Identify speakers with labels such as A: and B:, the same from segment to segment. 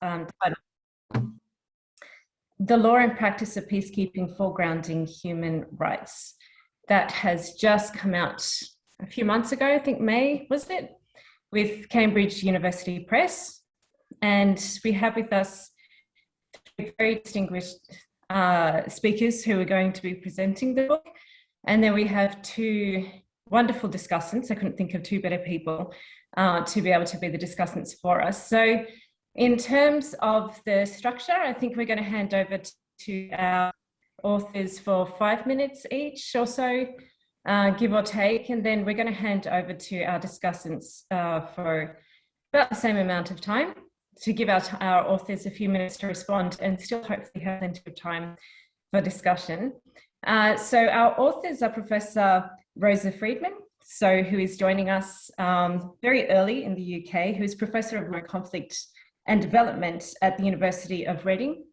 A: titled The Law and Practice of Peacekeeping, Foregrounding Human Rights. That has just come out a few months ago, I think May, was it? With Cambridge University Press. And we have with us very distinguished speakers who are going to be presenting the book. And then we have two wonderful discussants. I couldn't think of two better people to be able to be the discussants for us. So in terms of the structure, I think we're going to hand over to our authors for 5 minutes each or so, give or take, and then we're going to hand over to our discussants for about the same amount of time to give our authors a few minutes to respond and still hopefully have plenty of time for discussion. So our authors are Professor Rosa Friedman, who is joining us very early in the UK, who is Professor of Conflict and Development at the University of Reading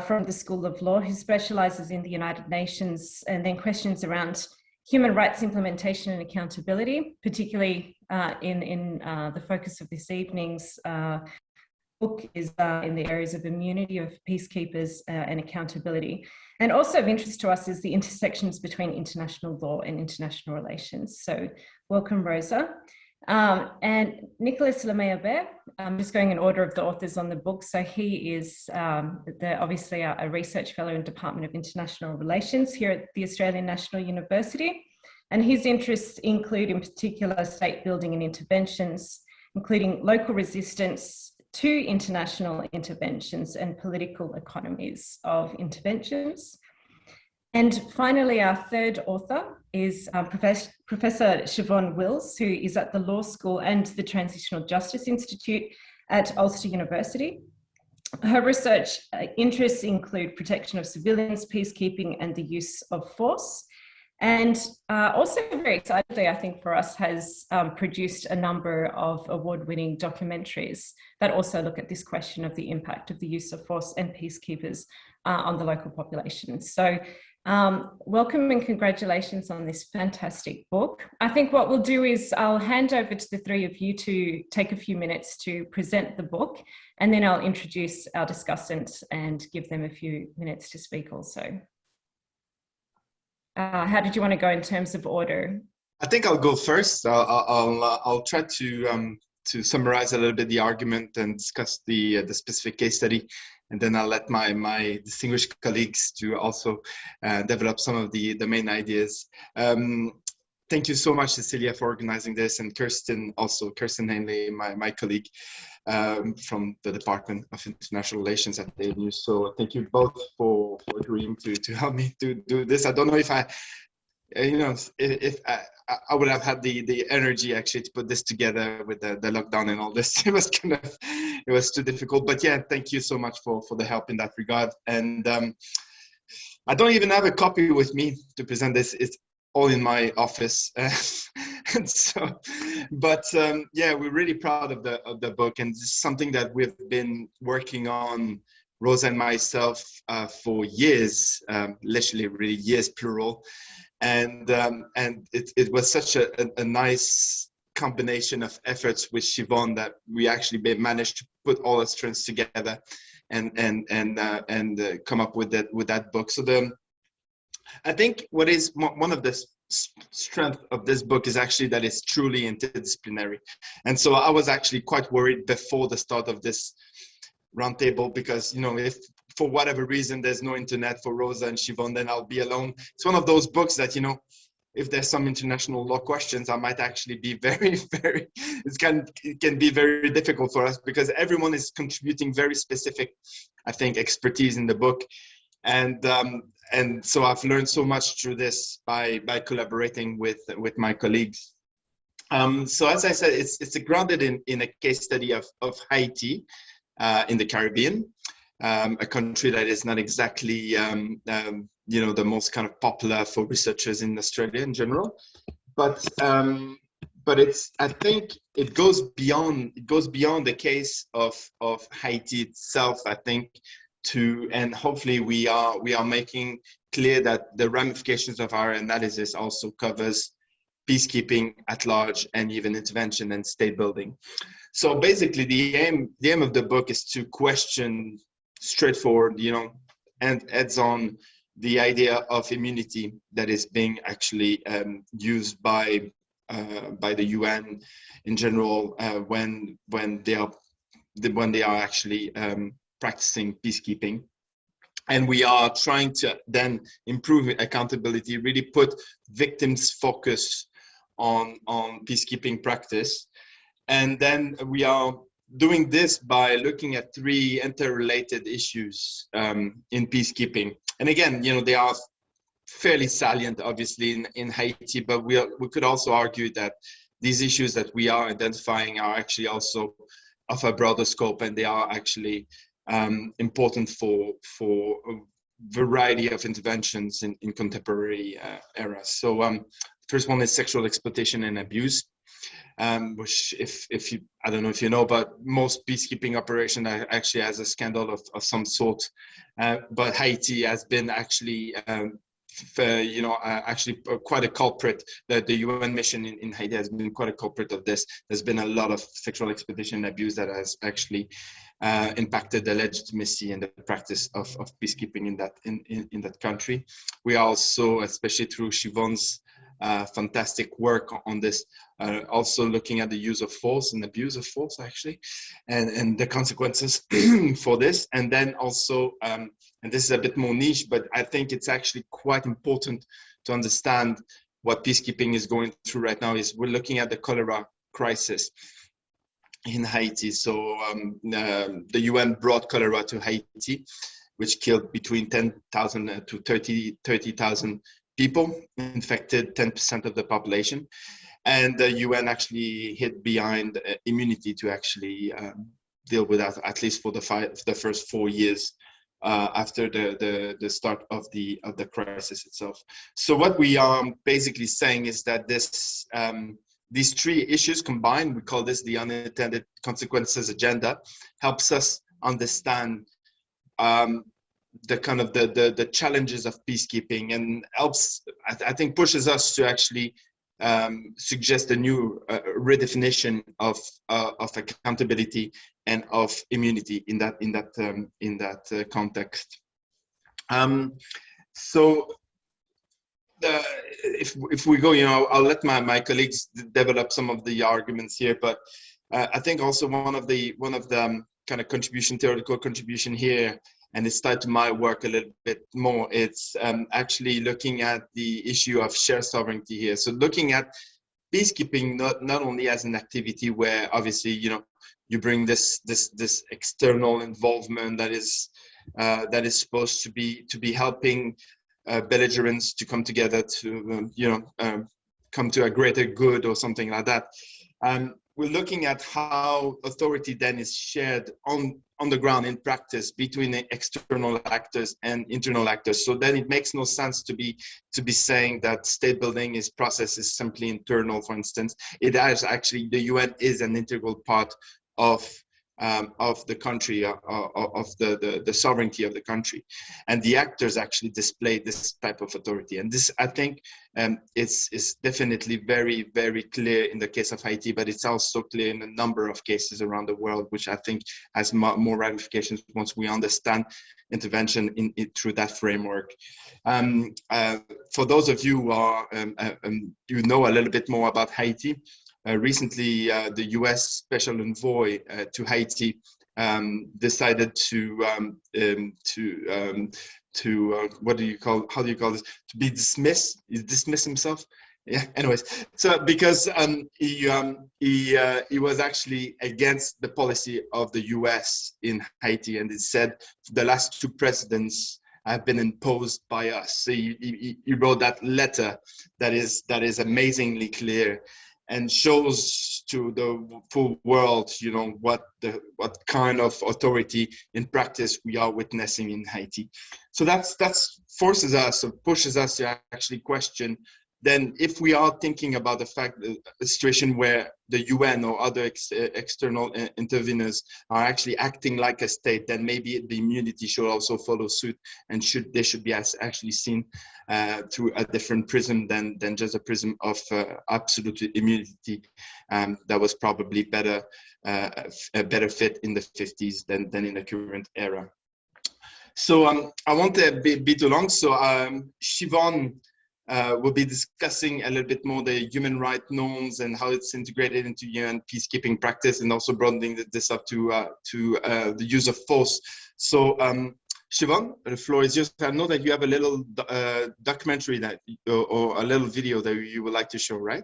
A: from the School of Law, who specialises in the United Nations and then questions around human rights implementation and accountability, particularly in the focus of this evening's book is in the areas of immunity of peacekeepers and accountability. And also of interest to us is the intersections between international law and international relations. So welcome, Rosa. And Nicolas Lemay-Aubert, I'm just going in order of the authors on the book. So he is obviously a research fellow in Department of International Relations here at the Australian National University. And his interests include in particular state building and interventions, including local resistance to international interventions and political economies of interventions. And finally, our third author is Professor Siobhan Wills, who is at the Law School and the Transitional Justice Institute at Ulster University. Her research interests include protection of civilians, peacekeeping, and the use of force. And also very excitedly, I think for us, has produced a number of award-winning documentaries that also look at this question of the impact of the use of force and peacekeepers on the local population. So welcome and congratulations on this fantastic book. I think what we'll do is I'll hand over to the three of you to take a few minutes to present the book, and then I'll introduce our discussants and give them a few minutes to speak also. How did you want to go in terms of order?
B: I think I'll go first. I'll try to summarize a little bit the argument and discuss the specific case study, and then I'll let my distinguished colleagues to also develop some of the main ideas. Thank you so much, Cecilia, for organizing this, and Kirsten Hanley, my colleague from the Department of International Relations at the ANU. So thank you both for agreeing to help me to do this. I don't know if I would have had the energy actually to put this together with the lockdown and all this. It was too difficult. But yeah, thank you so much for the help in that regard. And I don't even have a copy with me to present this. It's all in my office. And so, but yeah, we're really proud of the book, and this is something that we've been working on, Rosa and myself, for years, literally really years plural. And it was such a nice combination of efforts with Siobhan that we actually managed to put all our strengths together and come up with that book. So I think what is one of the strength of this book is actually that it's truly interdisciplinary. And so I was actually quite worried before the start of this roundtable, because, if for whatever reason there's no internet for Rosa and Siobhan, then I'll be alone. It's one of those books that, if there's some international law questions, I might actually be very, very, it can be very difficult for us, because everyone is contributing very specific, I think, expertise in the book. And so I've learned so much through this by collaborating with my colleagues. So as I said, it's grounded in a case study of Haiti in the Caribbean, a country that is not exactly the most kind of popular for researchers in Australia in general, but I think it goes beyond the case of Haiti itself, I think, and hopefully we are making clear that the ramifications of our analysis also covers peacekeeping at large, and even intervention and state building. So basically, the aim of the book is to question straightforward, and adds on the idea of immunity that is being actually used by the UN in general when they are actually practicing peacekeeping. And we are trying to then improve accountability, really put victims' focus on peacekeeping practice. And then we are doing this by looking at 3 interrelated issues in peacekeeping. And again, they are fairly salient, obviously, in Haiti, but we could also argue that these issues that we are identifying are actually also of a broader scope, and they are actually important for a variety of interventions in contemporary eras. So first one is sexual exploitation and abuse, which if you, I don't know if you know, but most peacekeeping operation actually has a scandal of some sort. But Haiti has been actually actually quite a culprit. The UN mission in Haiti has been quite a culprit of this. There's been a lot of sexual exploitation and abuse that has actually impacted the legitimacy and the practice of peacekeeping in that country. We are also, especially through Siobhan's fantastic work on this, also looking at the use of force and abuse of force, actually, and the consequences for this. And then also, and this is a bit more niche, but I think it's actually quite important to understand what peacekeeping is going through right now, is we're looking at the cholera crisis in Haiti. So the UN brought cholera to Haiti, which killed between 10,000 to 30,000 people, infected 10% of the population. And the UN actually hid behind immunity to actually deal with that, at least for the first 4 years after the start of the crisis itself. So what we are basically saying is that these 3 issues combined, we call this the unintended consequences agenda, helps us understand the kind of the challenges of peacekeeping, and helps, I think, pushes us to actually suggest a new redefinition of accountability and of immunity in that context. So if we go, I'll let my colleagues develop some of the arguments here, but I think also one of the kind of theoretical contribution here, and it's tied to my work a little bit more, it's actually looking at the issue of shared sovereignty here. So looking at peacekeeping not only as an activity where obviously you bring this external involvement that is supposed to be helping belligerents to come together to come to a greater good or something like that. We're looking at how authority then is shared on the ground in practice between the external actors and internal actors. So then it makes no sense to be saying that state building process is simply internal, for instance. It has actually, the UN is an integral part of the country, of the sovereignty of the country, and the actors actually display this type of authority. And this, I think, is definitely very, very clear in the case of Haiti, but it's also clear in a number of cases around the world, which I think has more ramifications once we understand intervention through that framework. For those of you who are know a little bit more about Haiti, recently, the U.S. Special Envoy to Haiti decided to what do you call? How do you call this? To be dismissed? He dismissed himself. Yeah. Anyways, so because he was actually against the policy of the U.S. in Haiti, and he said the last 2 presidents have been imposed by us. So he wrote that letter that is amazingly clear, and shows to the full world, what kind of authority in practice we are witnessing in Haiti. So that's forces us or pushes us to actually question then if we are thinking about the fact that a situation where the UN or other external interveners are actually acting like a state, then maybe the immunity should also follow suit, and they should be actually seen through a different prism than just a prism of absolute immunity that was probably a better fit in the 50s than in the current era. So I won't be too long. So Siobhan we'll be discussing a little bit more the human rights norms and how it's integrated into UN peacekeeping practice, and also broadening this up to the use of force. So Siobhan, the floor is yours. I know that you have a little documentary or a little video that you would like to show, right?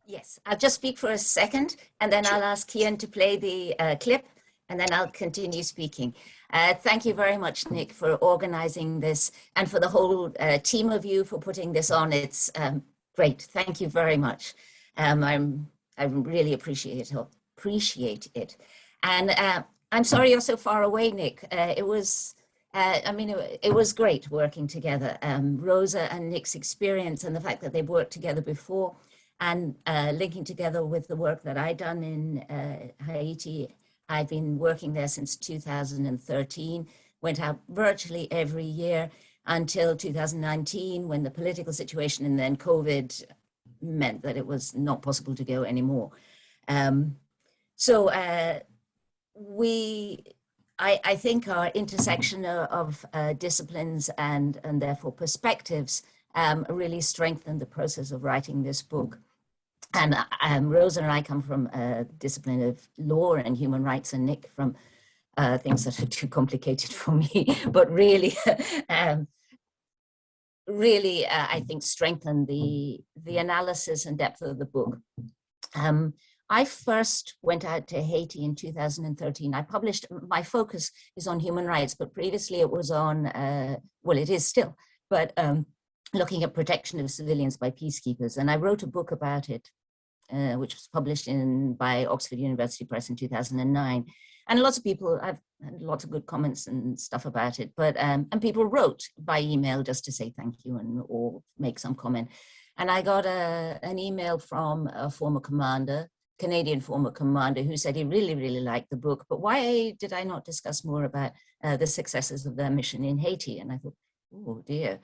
C: Yes, I'll just speak for a second, and then
B: Sure.
C: I'll ask Kian to play the clip, and then I'll continue speaking. Thank you very much, Nick, for organizing this, and for the whole team of you for putting this on. It's great. Thank you very much. I really appreciate it. And I'm sorry you're so far away, Nick. It was great working together. Rosa and Nick's experience and the fact that they've worked together before, and linking together with the work that I've done in Haiti. I've been working there since 2013, went out virtually every year until 2019, when the political situation and then COVID meant that it was not possible to go anymore. I think our intersection of disciplines and therefore perspectives really strengthened the process of writing this book. And Rosa and I come from a discipline of law and human rights, and Nick from things that are too complicated for me, but really, I think strengthened the analysis and depth of the book. I first went out to Haiti in 2013. I published, my focus is on human rights, but previously it was on, well, it is still, but looking at protection of civilians by peacekeepers. And I wrote a book about it, which was published by Oxford University Press in 2009. And lots of people, I've had lots of good comments and stuff about it, but, and people wrote by email just to say thank you or make some comment. And I got an email from a former commander, Canadian former commander, who said he really, really liked the book, but why did I not discuss more about the successes of their mission in Haiti? And I thought, oh dear.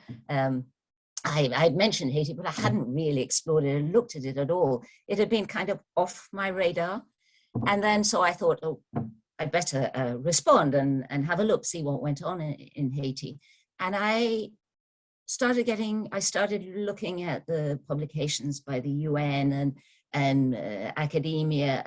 C: I'd mentioned Haiti, but I hadn't really explored it and looked at it at all. It had been kind of off my radar. And then, so I thought, oh, I'd better respond and have a look, see what went on in Haiti. And I started looking at the publications by the UN and academia,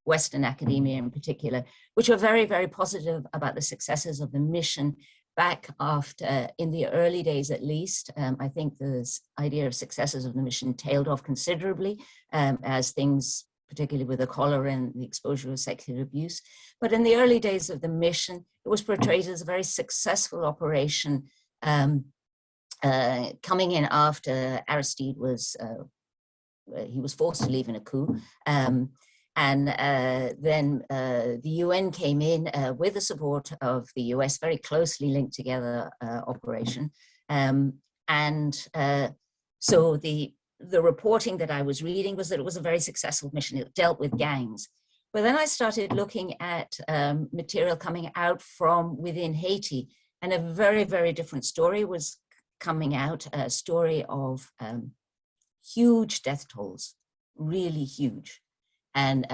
C: Western academia in particular, which were very, very positive about the successes of the mission back after, in the early days at least. I think the idea of successes of the mission tailed off considerably as things, particularly with the cholera and the exposure of sexual abuse. But in the early days of the mission, it was portrayed as a very successful operation, coming in after Aristide was forced to leave in a coup. Then the UN came in with the support of the US, very closely linked together operation. So the reporting that I was reading was that it was a very successful mission. It dealt with gangs. But then I started looking at material coming out from within Haiti, and a very, very different story was coming out, a story of huge death tolls, really huge. And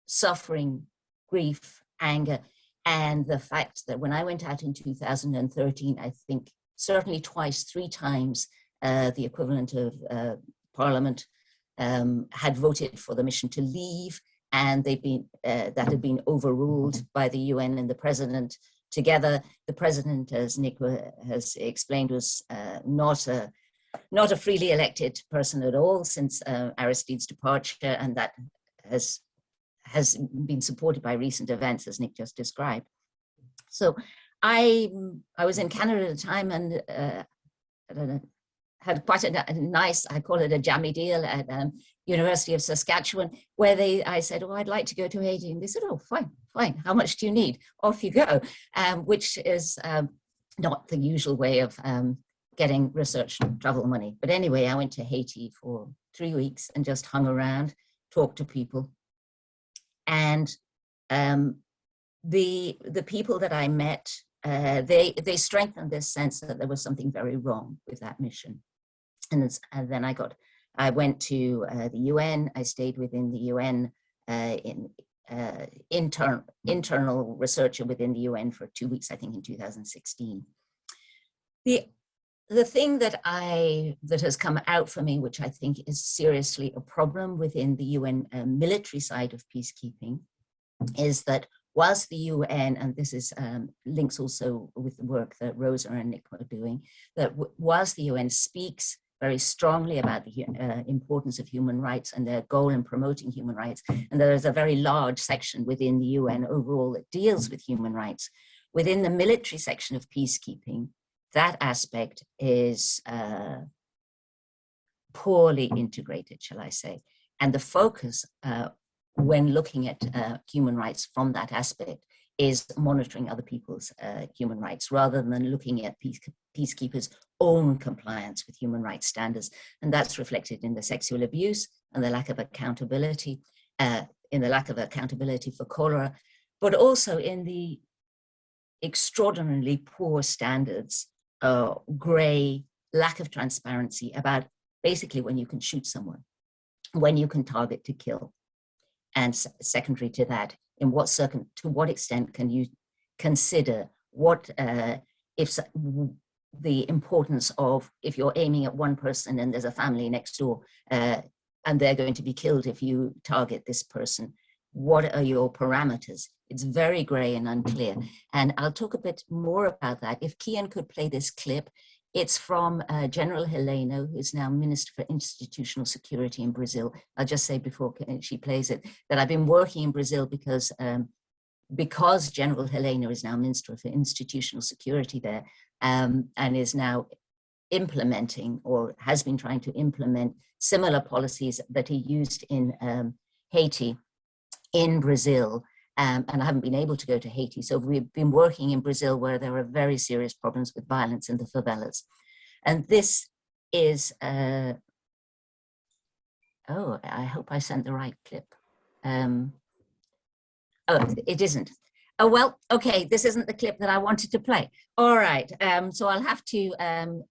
C: suffering, grief, anger, and the fact that when I went out in 2013, I think certainly twice, 3 times, the equivalent of Parliament had voted for the mission to leave, and that had been overruled by the UN and the President together. The President, as Nick has explained, was not a freely elected person at all since Aristide's departure, and that has been supported by recent events, as Nick just described. So I was in Canada at the time, and had quite a nice, I call it a jammy deal at University of Saskatchewan, where I said, oh, I'd like to go to Haiti. And they said, oh, fine. How much do you need? Off you go, which is not the usual way of getting research travel money. But anyway, I went to Haiti for 3 weeks and just hung around, talked to people. And the people that I met, they strengthened this sense that there was something very wrong with that mission. And then I went to the UN. I stayed within the UN internal researcher within the UN for 2 weeks, I think, in 2016. The thing that has come out for me, which I think is seriously a problem within the UN military side of peacekeeping, is that whilst the UN, and this is links also with the work that Rosa and Nick were doing, that whilst the UN speaks very strongly about the importance of human rights and their goal in promoting human rights, and there is a very large section within the UN overall that deals with human rights, within the military section of peacekeeping, that aspect is poorly integrated, shall I say. And the focus when looking at human rights from that aspect is monitoring other people's human rights rather than looking at peacekeepers' own compliance with human rights standards. And that's reflected in the sexual abuse and the lack of accountability, for cholera, but also in the extraordinarily poor standards, grey, lack of transparency about basically when you can shoot someone, when you can target to kill. And secondary to that, to what extent can you consider the importance of, if you're aiming at one person and there's a family next door and they're going to be killed if you target this person, what are your parameters? It's very grey and unclear. And I'll talk a bit more about that. If Kian could play this clip, it's from General Heleno, who's now Minister for Institutional Security in Brazil. I'll just say before she plays it, that I've been working in Brazil because General Heleno is now Minister for Institutional Security there, and is now implementing, or has been trying to implement, similar policies that he used in Haiti, in Brazil. And I haven't been able to go to Haiti. So we've been working in Brazil where there are very serious problems with violence in the favelas. And this is, oh, I hope I sent the right clip. Oh, it isn't. Oh, well, okay, this isn't the clip that I wanted to play. All right, so I'll have to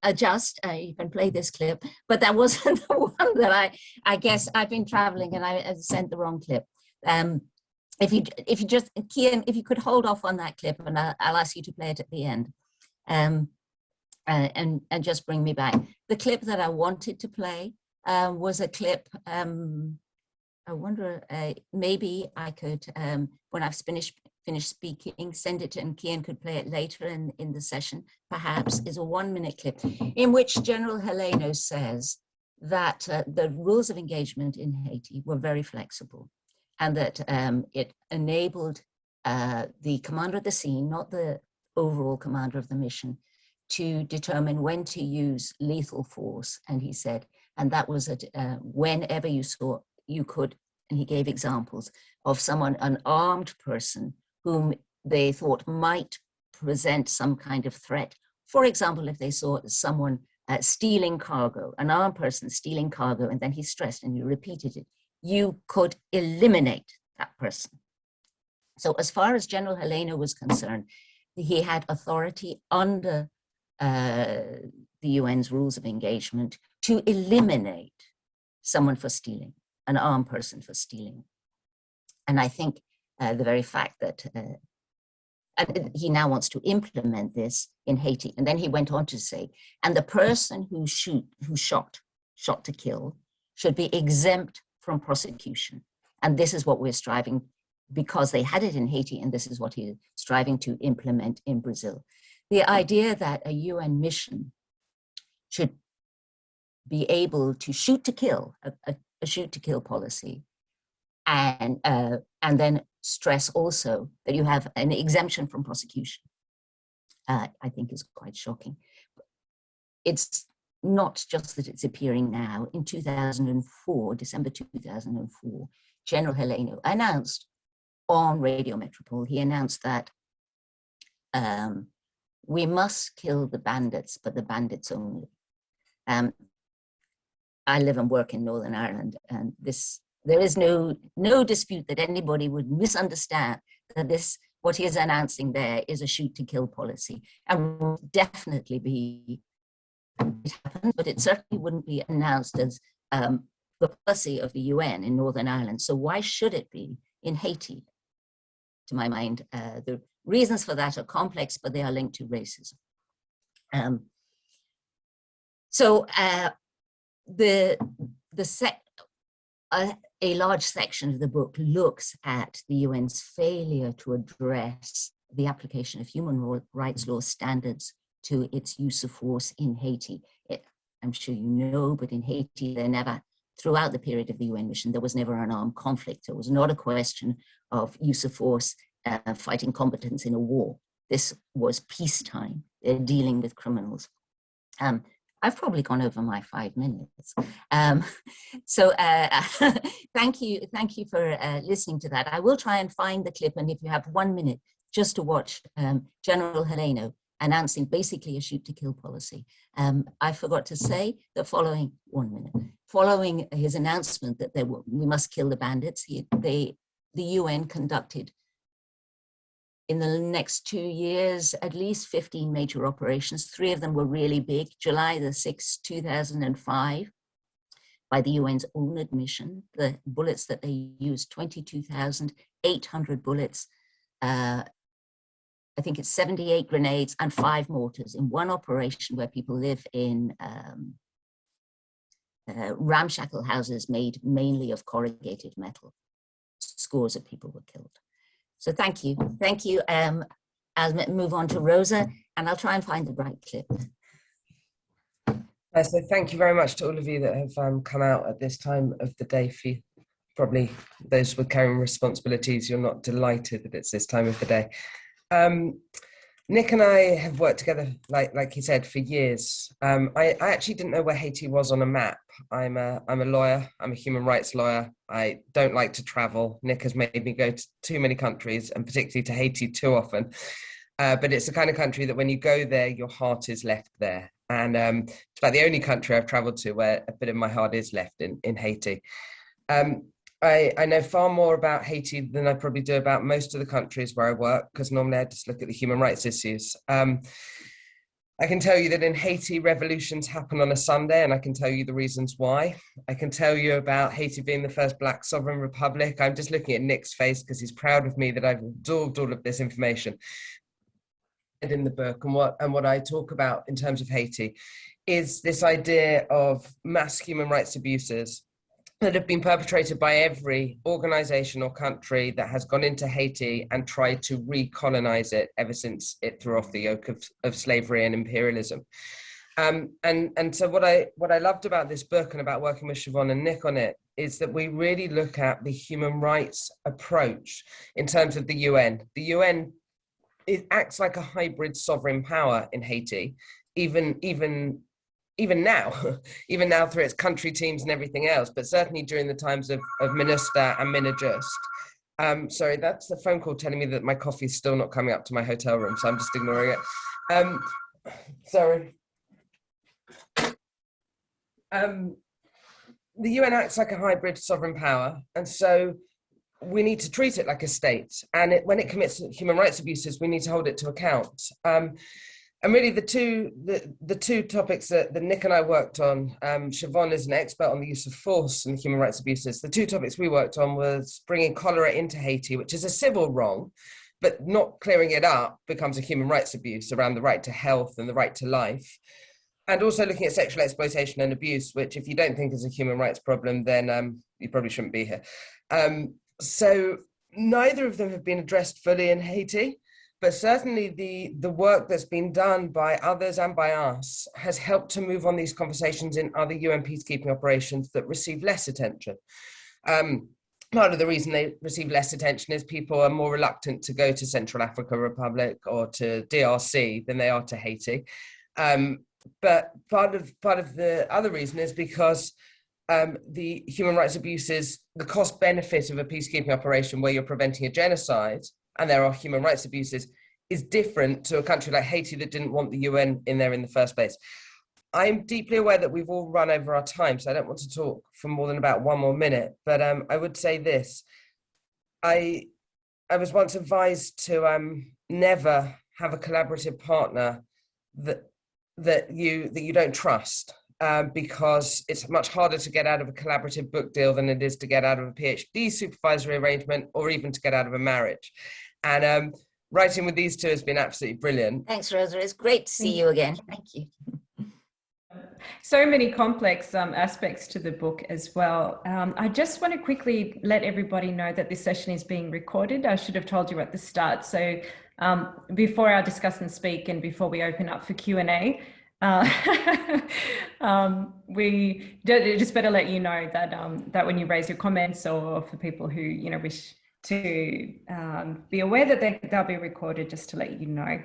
C: adjust. You can play this clip, but that wasn't the one that I guess I've been traveling and I sent the wrong clip. If you just, Kian, if you could hold off on that clip, and I'll ask you to play it at the end, and just bring me back. The clip that I wanted to play was a clip. I wonder, maybe I could, when I've finished speaking, send it to, and Kian could play it later in the session, perhaps, is a 1-minute clip in which General Heleno says that the rules of engagement in Haiti were very flexible, and that it enabled the commander of the scene, not the overall commander of the mission, to determine when to use lethal force. And he said, and that was whenever you saw, you could, and he gave examples of someone, an armed person whom they thought might present some kind of threat. For example, if they saw someone stealing cargo, an armed person stealing cargo, and then he stressed and he repeated it, you could eliminate that person. So as far as General Heleno was concerned, he had authority under the UN's rules of engagement to eliminate someone for stealing, an armed person for stealing. And I think the very fact that and he now wants to implement this in Haiti. And then he went on to say, and the person who shot to kill should be exempt from prosecution. And this is what we're striving, because they had it in Haiti, and this is what he's striving to implement in Brazil. The idea that a UN mission should be able to shoot to kill, a shoot to kill policy, and then stress also that you have an exemption from prosecution, I think is quite shocking. It's not just that it's appearing now. In 2004, December 2004, General Heleno announced on Radio Metropole, he announced that we must kill the bandits, but the bandits only. I live and work in Northern Ireland, and there is no dispute that anybody would misunderstand that what he is announcing there is a shoot to kill policy, and will definitely be it happens, but it certainly wouldn't be announced as the policy of the UN in Northern Ireland. So why should it be in Haiti? To my mind, the reasons for that are complex, but they are linked to racism. A large section of the book looks at the UN's failure to address the application of human rights law standards to its use of force in Haiti. I'm sure you know, but in Haiti, throughout the period of the UN mission, there was never an armed conflict. It was not a question of use of force, fighting combatants in a war. This was peacetime, dealing with criminals. I've probably gone over my 5 minutes. Thank you for listening to that. I will try and find the clip, and if you have 1 minute just to watch General Heleno announcing basically a shoot to kill policy. I forgot to say that following his announcement that we must kill the bandits, the UN conducted in the next 2 years, at least 15 major operations. 3 of them were really big. July the 6th, 2005, by the UN's own admission, the bullets that they used, 22,800 bullets, I think it's 78 grenades and 5 mortars in one operation where people live in ramshackle houses made mainly of corrugated metal. Scores of people were killed. So thank you. Thank you. I'll move on to Rosa, and I'll try and find the right clip.
D: So thank you very much to all of you that have come out at this time of the day. For probably those with carrying responsibilities, you're not delighted that it's this time of the day. Nick and I have worked together, like he said, for years. I actually didn't know where Haiti was on a map. I'm a lawyer. I'm a human rights lawyer. I don't like to travel. Nick has made me go to too many countries, and particularly to Haiti too often. But it's the kind of country that when you go there, your heart is left there. And it's about the only country I've traveled to where a bit of my heart is left in Haiti. I know far more about Haiti than I probably do about most of the countries where I work, because normally I just look at the human rights issues. I can tell you that in Haiti, revolutions happen on a Sunday, and I can tell you the reasons why. I can tell you about Haiti being the first Black sovereign republic. I'm just looking at Nick's face because he's proud of me that I've absorbed all of this information in the book. And what I talk about in terms of Haiti is this idea of mass human rights abuses that have been perpetrated by every organization or country that has gone into Haiti and tried to recolonize it ever since it threw off the yoke of slavery and imperialism. And so what I loved about this book and about working with Siobhan and Nick on it is that we really look at the human rights approach in terms of the UN. The UN, it acts like a hybrid sovereign power in Haiti, even now through its country teams and everything else, but certainly during the times of MINUSTAH and MINUJUST. Sorry, that's the phone call telling me that my coffee is still not coming up to my hotel room, so I'm just ignoring it. Sorry. The UN acts like a hybrid sovereign power, and so we need to treat it like a state. And when it commits human rights abuses, we need to hold it to account. And really the two topics that Nick and I worked on, Siobhan is an expert on the use of force and human rights abuses. The 2 topics we worked on was bringing cholera into Haiti, which is a civil wrong, but not clearing it up becomes a human rights abuse around the right to health and the right to life. And also looking at sexual exploitation and abuse, which if you don't think is a human rights problem, then you probably shouldn't be here. So neither of them have been addressed fully in Haiti. But certainly the work that's been done by others and by us has helped to move on these conversations in other UN peacekeeping operations that receive less attention. Part of the reason they receive less attention is people are more reluctant to go to Central African Republic or to DRC than they are to Haiti. But part of the other reason is because the human rights abuses, the cost benefit of a peacekeeping operation where you're preventing a genocide, and there are human rights abuses, is different to a country like Haiti that didn't want the UN in there in the first place. I'm deeply aware that we've all run over our time, so I don't want to talk for more than about 1 more minute, but I would say this. I was once advised to never have a collaborative partner that you don't trust, because it's much harder to get out of a collaborative book deal than it is to get out of a PhD supervisory arrangement, or even to get out of a marriage. And writing with these two has been absolutely brilliant.
C: Thanks, Rosa. It's great to see you again. Thank you.
A: So many complex aspects to the book as well. I just want to quickly let everybody know that this session is being recorded. I should have told you at the start. So before our discussants speak and before we open up for Q&A, we just better let you know that that when you raise your comments, or for people who wish to be aware that they'll be recorded, just to let you know.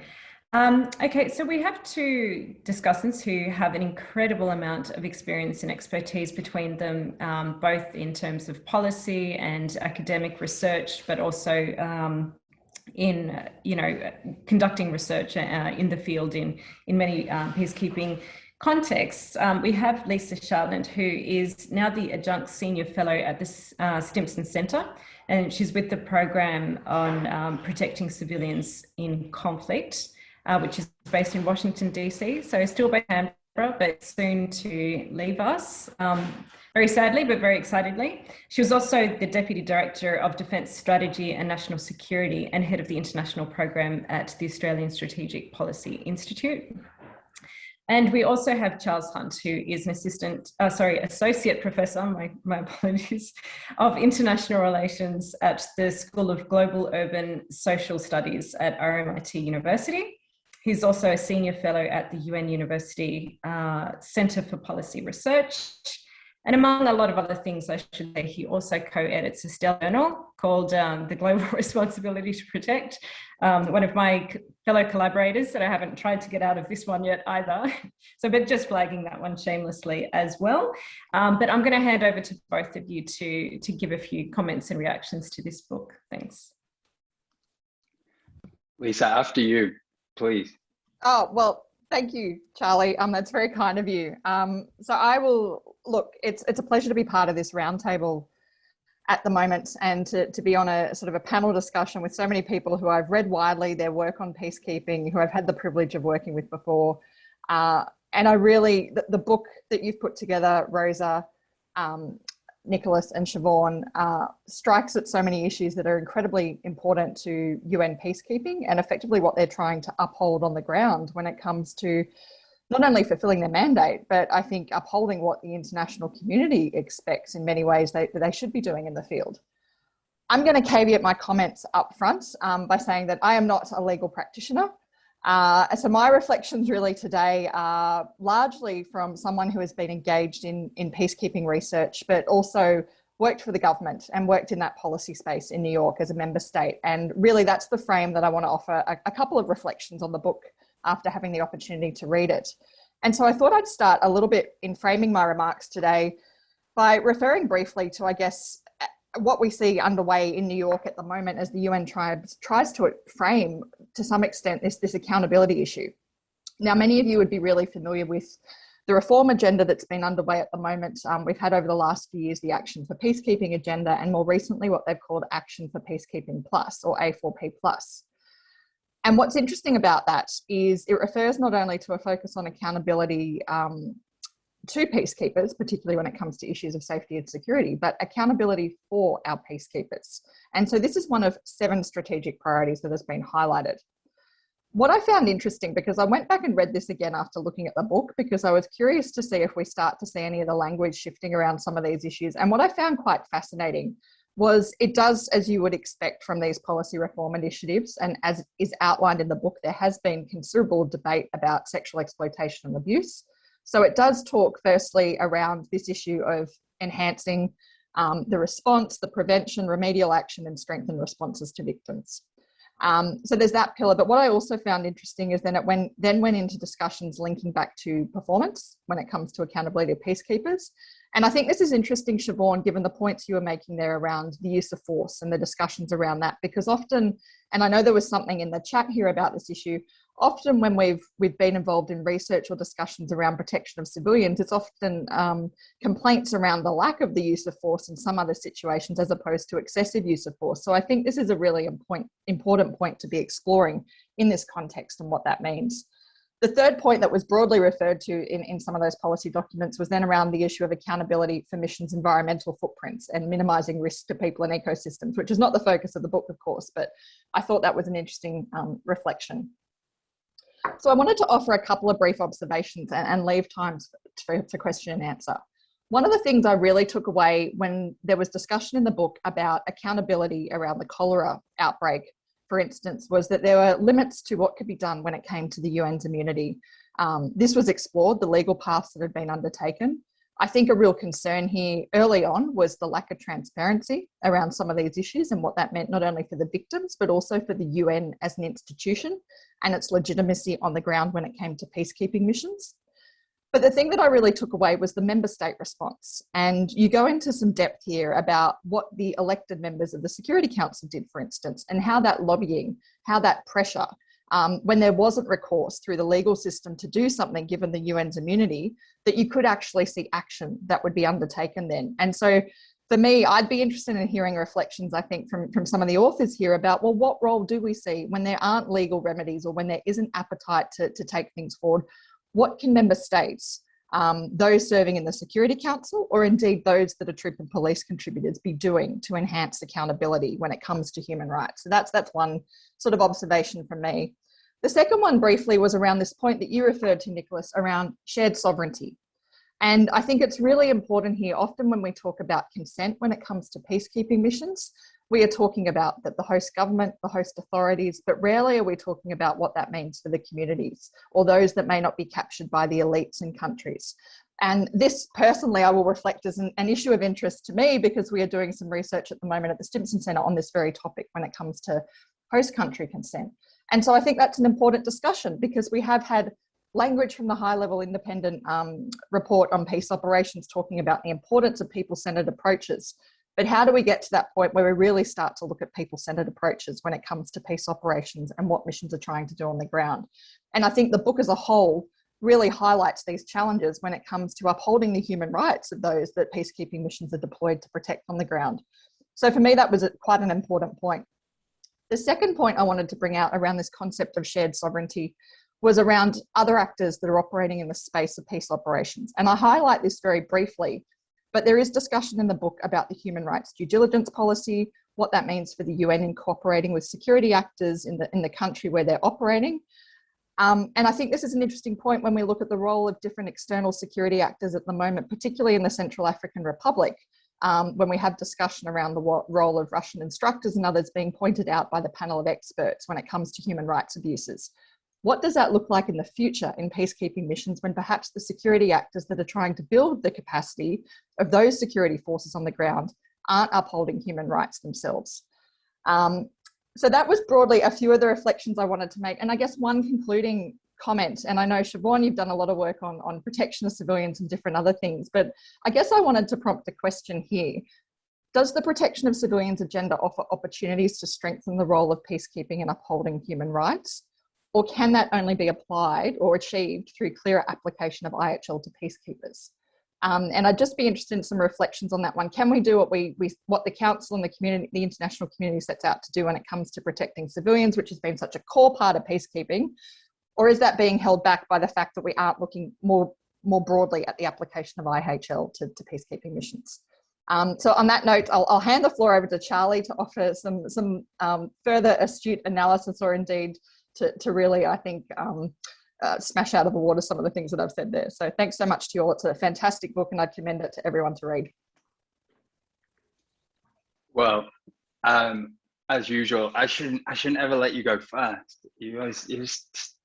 A: Okay, so we have two discussants who have an incredible amount of experience and expertise between them, both in terms of policy and academic research, but also in conducting research in the field in many peacekeeping contexts. We have Lisa Charland, who is now the adjunct senior fellow at the Stimson Centre, and she's with the program on protecting civilians in conflict, which is based in Washington, DC. So still by Canberra, but soon to leave us, very sadly, but very excitedly. She was also the Deputy Director of Defence Strategy and National Security and Head of the International Program at the Australian Strategic Policy Institute. And we also have Charles Hunt, who is an Associate Professor, my apologies, of International Relations at the School of Global Urban Social Studies at RMIT University. He's also a Senior Fellow at the UN University Centre for Policy Research. And among a lot of other things, I should say, he also co-edits a stellar journal called The Global Responsibility to Protect, one of my fellow collaborators that I haven't tried to get out of this one yet either. So, but just flagging that one shamelessly as well. But I'm going to hand over to both of you to give a few comments and reactions to this book. Thanks.
E: Lisa, after you, please.
F: Oh, well, thank you, Charlie. That's very kind of you. So I will, look, it's a pleasure to be part of this roundtable at the moment, and to be on a sort of a panel discussion with so many people who I've read widely their work on peacekeeping, who I've had the privilege of working with before. And I really, the book that you've put together, Rosa, Nicholas and Siobhan, strikes at so many issues that are incredibly important to UN peacekeeping and effectively what they're trying to uphold on the ground when it comes to not only fulfilling their mandate, but I think upholding what the international community expects in many ways that they should be doing in the field. I'm going to caveat my comments up front by saying that I am not a legal practitioner. So my reflections really today are largely from someone who has been engaged in peacekeeping research, but also worked for the government and worked in that policy space in New York as a member state. And really that's the frame that I want to offer a couple of reflections on the book after having the opportunity to read it. And so I thought I'd start a little bit in framing my remarks today by referring briefly to, I guess, what we see underway in New York at the moment as the UN tries to frame, to some extent, this accountability issue. Now, many of you would be really familiar with the reform agenda that's been underway at the moment. We've had over the last few years the Action for Peacekeeping agenda, and more recently what they've called Action for Peacekeeping Plus, or A4P Plus. And what's interesting about that is it refers not only to a focus on accountability to peacekeepers, particularly when it comes to issues of safety and security, but accountability for our peacekeepers. And so this is one of 7 strategic priorities that has been highlighted. What I found interesting, because I went back and read this again after looking at the book, because I was curious to see if we start to see any of the language shifting around some of these issues. And what I found quite fascinating was it does, as you would expect from these policy reform initiatives, and as is outlined in the book, there has been considerable debate about sexual exploitation and abuse. So it does talk firstly around this issue of enhancing the response, the prevention, remedial action, and strengthen responses to victims. So there's that pillar. But what I also found interesting is then it went into discussions linking back to performance when it comes to accountability of peacekeepers, And I think this is interesting, Siobhan, given the points you were making there around the use of force and the discussions around that, because often, and I know there was something in the chat here about this issue, often when we've been involved in research or discussions around protection of civilians, it's often complaints around the lack of the use of force in some other situations as opposed to excessive use of force. So I think this is a really important point to be exploring in this context and what that means. The third point that was broadly referred to in some of those policy documents was then around the issue of accountability for missions' environmental footprints and minimising risk to people and ecosystems, which is not the focus of the book, of course, but I thought that was an interesting reflection. So I wanted to offer a couple of brief observations and leave time for question and answer. One of the things I really took away when there was discussion in the book about accountability around the cholera outbreak, for instance, was that there were limits to what could be done when it came to the UN's immunity. This was explored, the legal paths that had been undertaken. I think a real concern here early on was the lack of transparency around some of these issues and what that meant not only for the victims, but also for the UN as an institution and its legitimacy on the ground when it came to peacekeeping missions. But the thing that I really took away was the member state response. And you go into some depth here about what the elected members of the Security Council did, for instance, and how that lobbying, how that pressure, when there wasn't recourse through the legal system to do something given the UN's immunity, that you could actually see action that would be undertaken then. And so for me, I'd be interested in hearing reflections, I think, from some of the authors here about, well, what role do we see when there aren't legal remedies or when there isn't appetite to take things forward? What can member states, those serving in the Security Council, or indeed those that are troop and police contributors, be doing to enhance accountability when it comes to human rights? So that's one sort of observation from me. The second one briefly was around this point that you referred to, Nicholas, around shared sovereignty. And I think it's really important here, often when we talk about consent when it comes to peacekeeping missions, we are talking about the host government, the host authorities, but rarely are we talking about what that means for the communities or those that may not be captured by the elites in countries. And this personally, I will reflect as an issue of interest to me because we are doing some research at the moment at the Stimson Centre on this very topic when it comes to host country consent. And so I think that's an important discussion because we have had language from the high-level independent report on peace operations talking about the importance of people-centred approaches. But how do we get to that point where we really start to look at people-centred approaches when it comes to peace operations and what missions are trying to do on the ground? And I think the book as a whole really highlights these challenges when it comes to upholding the human rights of those that peacekeeping missions are deployed to protect on the ground. So for me, that was quite an important point. The second point I wanted to bring out around this concept of shared sovereignty was around other actors that are operating in the space of peace operations. And I highlight this very briefly, but there is discussion in the book about the human rights due diligence policy, what that means for the UN in cooperating with security actors in the country where they're operating. And I think this is an interesting point when we look at the role of different external security actors at the moment, particularly in the Central African Republic, when we have discussion around the role of Russian instructors and others being pointed out by the panel of experts when it comes to human rights abuses. What does that look like in the future in peacekeeping missions when perhaps the security actors that are trying to build the capacity of those security forces on the ground aren't upholding human rights themselves? So that was broadly a few of the reflections I wanted to make. And I guess one concluding comment, and I know, Siobhan, you've done a lot of work on protection of civilians and different other things, but I guess I wanted to prompt a question here. Does the protection of civilians agenda offer opportunities to strengthen the role of peacekeeping and upholding human rights? Or can that only be applied or achieved through clearer application of IHL to peacekeepers? And I'd just be interested in some reflections on that one. Can we do what the council and the community, the international community sets out to do when it comes to protecting civilians, which has been such a core part of peacekeeping? Or is that being held back by the fact that we aren't looking more broadly at the application of IHL to peacekeeping missions? So on that note, I'll hand the floor over to Charlie to offer some further astute analysis, or indeed to really, I think, smash out of the water some of the things that I've said there. So thanks so much to you all. It's a fantastic book and I'd commend it to everyone to read.
E: Well, as usual, I shouldn't ever let you go first. You just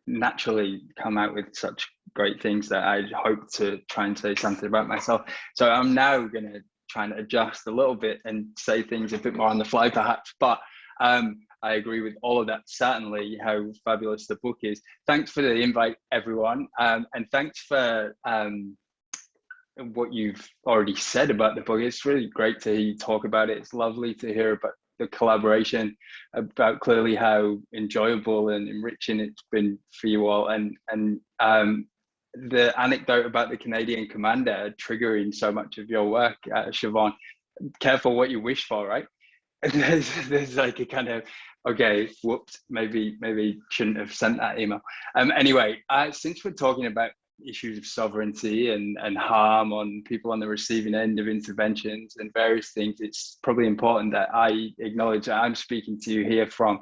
E: naturally come out with such great things that I hope to try and say something about myself. So I'm now going to try and adjust a little bit and say things a bit more on the fly perhaps, but I agree with all of that, certainly how fabulous the book is. Thanks for the invite, everyone. And thanks for what you've already said about the book. It's really great to hear you talk about it. It's lovely to hear about the collaboration, about clearly how enjoyable and enriching it's been for you all, and the anecdote about the Canadian commander triggering so much of your work, Siobhan. Careful what you wish for, right? There's like a kind of, okay, whoops, maybe shouldn't have sent that email. Anyway, since we're talking about issues of sovereignty and harm on people on the receiving end of interventions and various things, it's probably important that I acknowledge that I'm speaking to you here from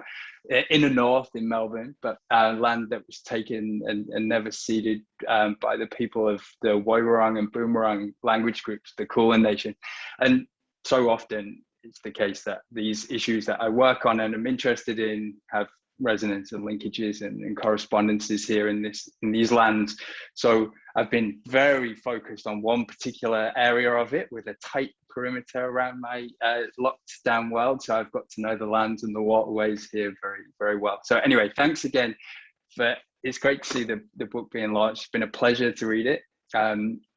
E: in the north in Melbourne, but land that was taken and never ceded by the people of the Woiwurrung and Boomerang language groups, the Kulin Nation. And so often it's the case that these issues that I work on and I'm interested in have resonance and linkages and correspondences here in these lands. So I've been very focused on one particular area of it with a tight perimeter around my locked down world. So I've got to know the lands and the waterways here very, very well. So anyway, thanks again. It's great to see the book being launched. It's been a pleasure to read it.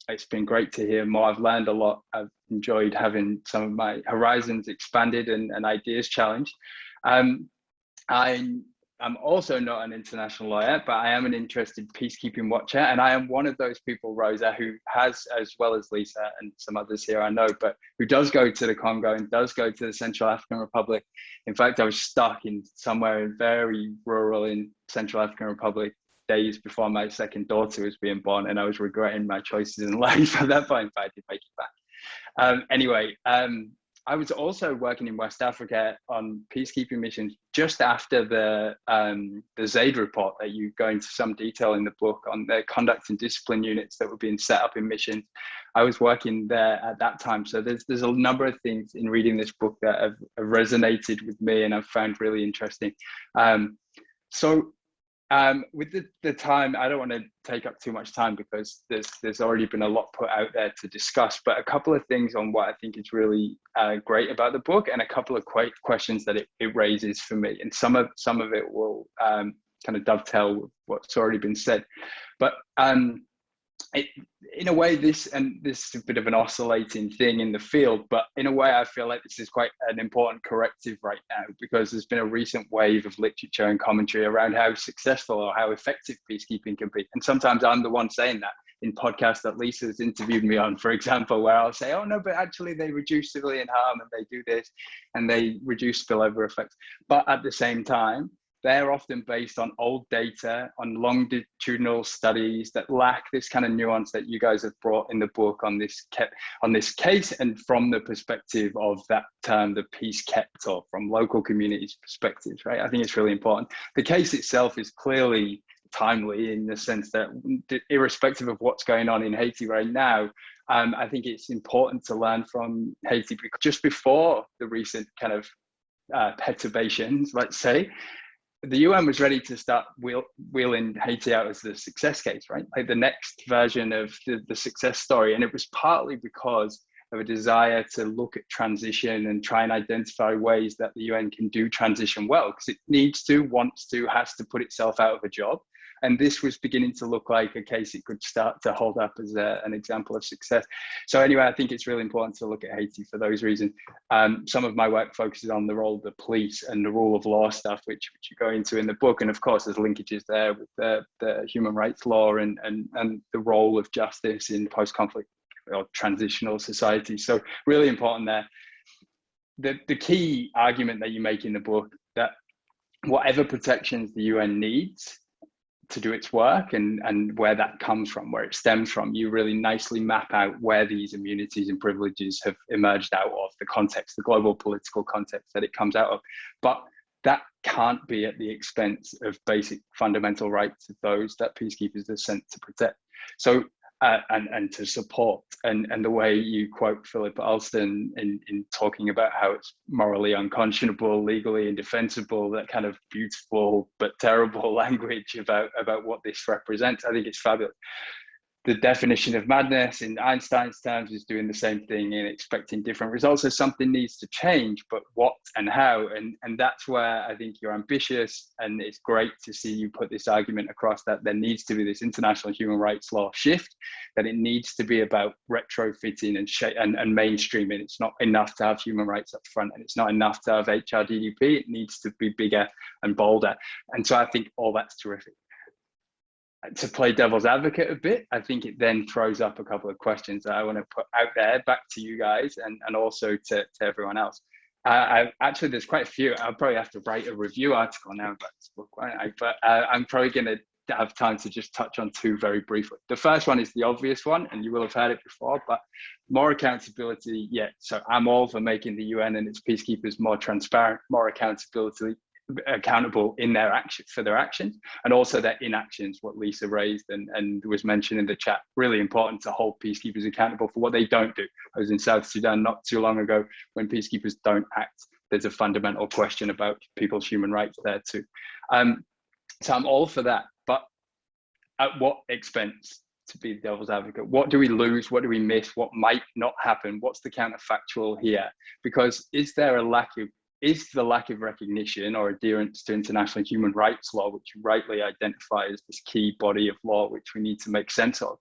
E: It's been great to hear more. I've learned a lot. I've enjoyed having some of my horizons expanded and ideas challenged. I'm also not an international lawyer, but I am an interested peacekeeping watcher. And I am one of those people, Rosa, who has, as well as Lisa and some others here I know, but who does go to the Congo and does go to the Central African Republic. In fact, I was stuck in somewhere very rural in Central African Republic days before my second daughter was being born, and I was regretting my choices in life at that point, but I did make it back. Anyway, I was also working in West Africa on peacekeeping missions just after the Zaid report that you go into some detail in the book on the conduct and discipline units that were being set up in missions. I was working there at that time. So there's a number of things in reading this book that have resonated with me and I've found really interesting. With the time, I don't want to take up too much time because there's already been a lot put out there to discuss, but a couple of things on what I think is really great about the book and a couple of questions that it raises for me. And some of it will kind of dovetail with what's already been said. But in a way, this is a bit of an oscillating thing in the field, but in a way, I feel like this is quite an important corrective right now because there's been a recent wave of literature and commentary around how successful or how effective peacekeeping can be. And sometimes I'm the one saying that in podcasts that Lisa's interviewed me on, for example, where I'll say, oh no, but actually they reduce civilian harm and they do this and they reduce spillover effects. But at the same time, they're often based on old data, on longitudinal studies that lack this kind of nuance that you guys have brought in the book on this case, and from the perspective of that term, the peace kept, or from local communities' perspectives, right? I think it's really important. The case itself is clearly timely in the sense that irrespective of what's going on in Haiti right now, I think it's important to learn from Haiti because just before the recent kind of perturbations, let's say, the UN was ready to start wheeling Haiti out as the success case, right? Like the next version of the success story. And it was partly because of a desire to look at transition and try and identify ways that the UN can do transition well, because it needs to, wants to, has to put itself out of a job. And this was beginning to look like a case it could start to hold up as an example of success. So anyway, I think it's really important to look at Haiti for those reasons. Some of my work focuses on the role of the police and the rule of law stuff, which you go into in the book. And of course, there's linkages there with the human rights law and the role of justice in post-conflict or transitional society. So really important there. The key argument that you make in the book that whatever protections the UN needs to do its work and where that comes from, where it stems from, you really nicely map out where these immunities and privileges have emerged out of, the context, the global political context that it comes out of. But that can't be at the expense of basic fundamental rights of those that peacekeepers are sent to protect. So and to support, and the way you quote Philip Alston in talking about how it's morally unconscionable, legally indefensible, that kind of beautiful but terrible language about what this represents, I think it's fabulous. the definition of madness in Einstein's terms is doing the same thing and expecting different results. So something needs to change, but what and how? And that's where I think you're ambitious, and it's great to see you put this argument across that there needs to be this international human rights law shift, that it needs to be about retrofitting and mainstreaming. It's not enough to have human rights up front, and it's not enough to have HRDDP. It needs to be bigger and bolder. And so I think all that's terrific. To play devil's advocate a bit, I think it then throws up a couple of questions that I want to put out there back to you guys and also to everyone else. Actually, there's quite a few. I'll probably have to write a review article now about this book, but I'm probably going to have time to just touch on two very briefly. The first one is the obvious one, and you will have heard it before, but more accountability. Yeah, so I'm all for making the UN and its peacekeepers more transparent, more accountable in their action for their actions, and also their inactions, what Lisa raised and was mentioned in the chat. Really important to hold peacekeepers accountable for what they don't do. I was in South Sudan not too long ago. When peacekeepers don't act, there's a fundamental question about people's human rights there too. So I'm all for that, but at what expense? To be the devil's advocate, what do we lose? What do we miss? What might not happen? What's the counterfactual here? Because is the lack of recognition or adherence to international human rights law, which you rightly identify as this key body of law which we need to make sense of,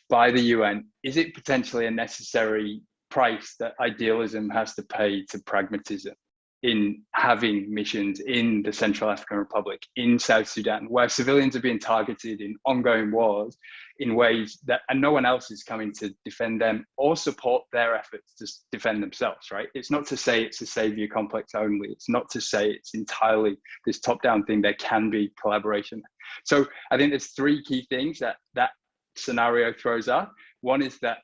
E: by the UN, is it potentially a necessary price that idealism has to pay to pragmatism in having missions in the Central African Republic, in South Sudan, where civilians are being targeted in ongoing wars in ways that, and no one else is coming to defend them or support their efforts to defend themselves, right? It's not to say it's a savior complex only. It's not to say it's entirely this top-down thing. There can be collaboration. So I think there's three key things that scenario throws up. One is that,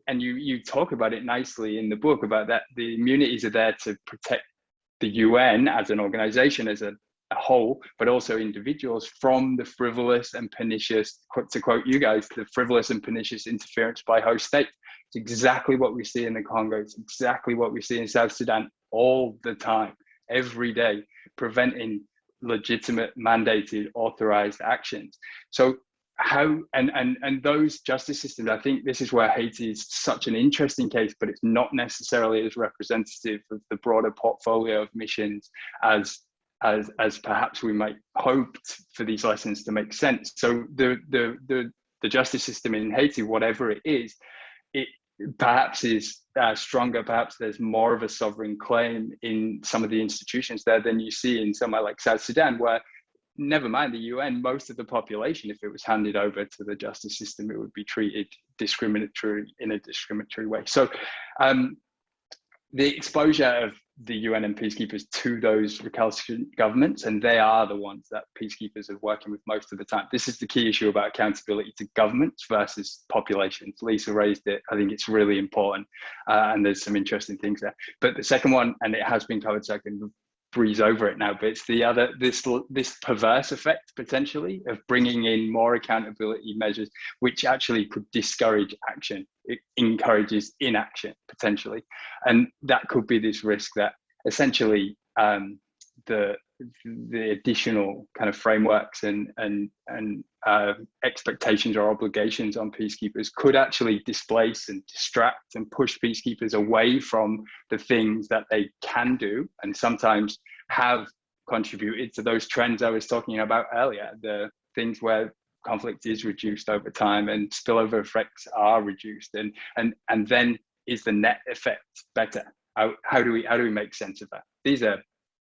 E: and you talk about it nicely in the book, about that the immunities are there to protect the UN as an organization, as a whole, but also individuals from the frivolous and pernicious, to quote you guys, the frivolous and pernicious interference by host states. It's exactly what we see in the Congo. It's exactly what we see in South Sudan all the time, every day, preventing legitimate, mandated, authorized actions. So how, and those justice systems, I think this is where Haiti is such an interesting case, but it's not necessarily as representative of the broader portfolio of missions as perhaps we might hope for these lessons to make sense. So the justice system in Haiti, whatever it is, it perhaps is stronger. Perhaps there's more of a sovereign claim in some of the institutions there than you see in somewhere like South Sudan, where, never mind the UN, most of the population, if it was handed over to the justice system, it would be treated in a discriminatory way. So the exposure of the UN and peacekeepers to those recalcitrant governments, and they are the ones that peacekeepers are working with most of the time. This is the key issue about accountability to governments versus populations. Lisa raised it. I think it's really important, and there's some interesting things there. But the second one, and it has been covered, so I can breeze over it now, but it's the other, this perverse effect potentially of bringing in more accountability measures, which actually could discourage action. It encourages inaction potentially, and that could be this risk that essentially the additional kind of frameworks and expectations or obligations on peacekeepers could actually displace and distract and push peacekeepers away from the things that they can do and sometimes have contributed to those trends I was talking about earlier, the things where conflict is reduced over time and spillover effects are reduced, and then is the net effect better? How do we make sense of that? These are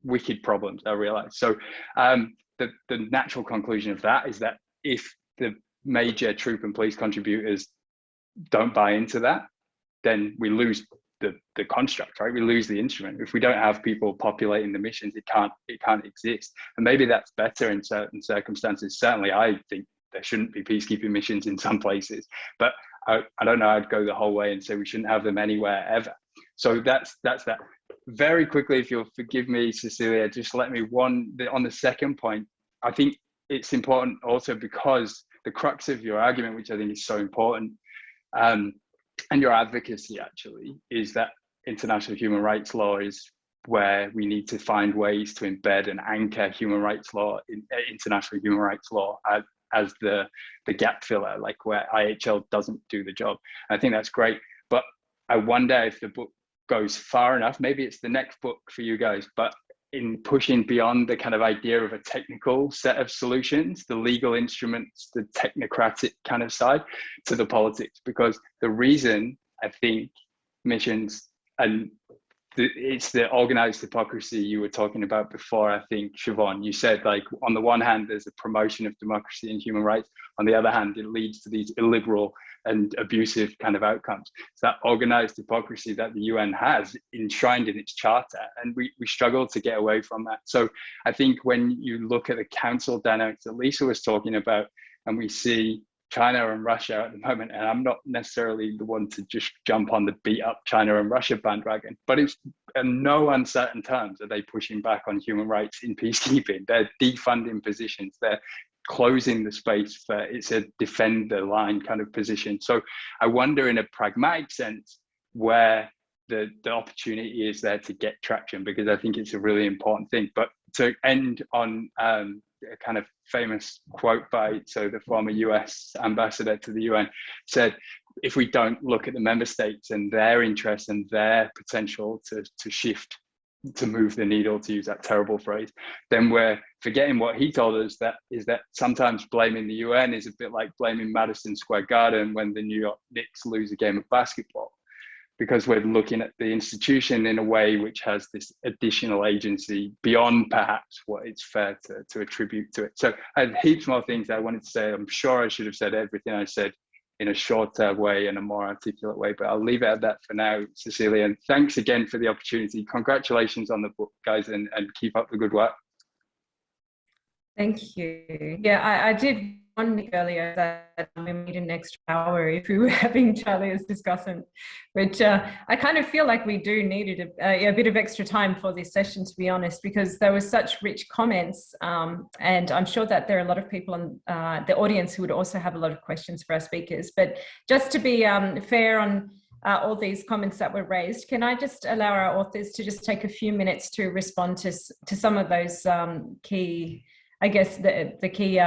E: wicked problems, I realize. So the natural conclusion of that is that if the major troop and police contributors don't buy into that, then we lose the construct, right? We lose the instrument. If we don't have people populating the missions, it can't exist. And maybe that's better in certain circumstances. Certainly, I think there shouldn't be peacekeeping missions in some places, but I don't know, I'd go the whole way and say we shouldn't have them anywhere ever. So that's that. Very quickly, if you'll forgive me, Cecilia, just let me on the second point. I think it's important also because the crux of your argument, which I think is so important, and your advocacy actually, is that international human rights law is where we need to find ways to embed and anchor human rights law in international human rights law as the gap filler, like where IHL doesn't do the job. I think that's great, but I wonder if the book goes far enough. Maybe it's the next book for you guys, but in pushing beyond the kind of idea of a technical set of solutions, the legal instruments, the technocratic kind of side, to the politics. Because the reason I think missions, and it's the organized hypocrisy you were talking about before, I think, Siobhan, you said, like, on the one hand, there's a promotion of democracy and human rights. On the other hand, it leads to these illiberal and abusive kind of outcomes. It's that organized hypocrisy that the UN has enshrined in its charter, and we struggle to get away from that. So I think when you look at the council dynamics that Lisa was talking about, and we see China and Russia at the moment, and I'm not necessarily the one to just jump on the beat up China and Russia bandwagon, but it's in no uncertain terms are they pushing back on human rights in peacekeeping. They're defunding positions. They're closing the space for, it's a defend the line kind of position. So I wonder, in a pragmatic sense, where the opportunity is there to get traction, because I think it's a really important thing. But to end on a kind of famous quote by, so the former US ambassador to the UN said, if we don't look at the member states and their interests and their potential to shift, to move the needle, to use that terrible phrase, then we're forgetting what he told us, that is that sometimes blaming the UN is a bit like blaming Madison Square Garden when the New York Knicks lose a game of basketball, because we're looking at the institution in a way which has this additional agency beyond perhaps what it's fair to attribute to it. So I had heaps more things I wanted to say. I'm sure I should have said everything I said in a shorter way and a more articulate way, but I'll leave it at that for now, Cecilia. And thanks again for the opportunity. Congratulations on the book, guys, and keep up the good work.
A: Thank you. Yeah, I did warn earlier that we need an extra hour if we were having Charlie as discussant, which I kind of feel like we do needed a bit of extra time for this session, to be honest, because there were such rich comments, and I'm sure that there are a lot of people on the audience who would also have a lot of questions for our speakers. But just to be fair on all these comments that were raised, can I just allow our authors to just take a few minutes to respond to some of those key, I guess, the key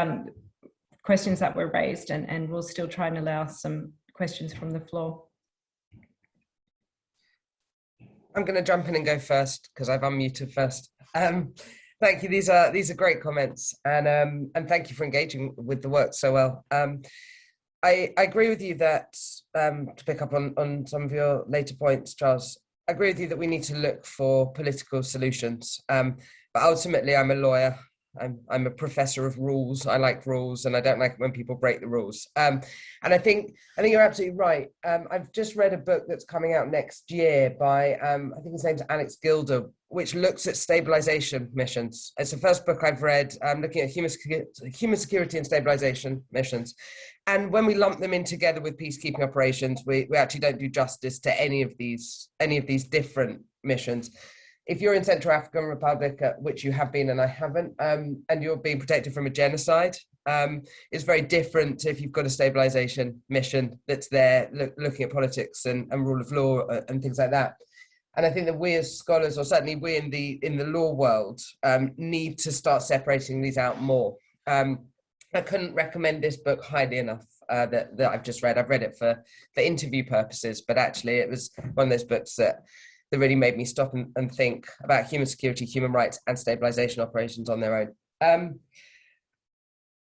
A: questions that were raised, and we'll still try and allow some questions from the floor.
D: I'm going to jump in and go first because I've unmuted first. Thank you. These are great comments, and thank you for engaging with the work so well. I agree with you that, to pick up on some of your later points, Charles, I agree with you that we need to look for political solutions. But ultimately, I'm a lawyer. I'm a professor of rules. I like rules, and I don't like it when people break the rules. And I think you're absolutely right. I've just read a book that's coming out next year by I think his name's Alex Gilder, which looks at stabilization missions. It's the first book I've read. Looking at human security and stabilization missions. And when we lump them in together with peacekeeping operations, we actually don't do justice to any of these different missions. If you're in Central African Republic, which you have been and I haven't, and you're being protected from a genocide, it's very different if you've got a stabilization mission that's there looking at politics and rule of law and things like that. And I think that we as scholars, or certainly we in the law world, need to start separating these out more. I couldn't recommend this book highly enough that I've just read. I've read it for interview purposes, but actually it was one of those books that really made me stop and think about human security, human rights, and stabilization operations on their own.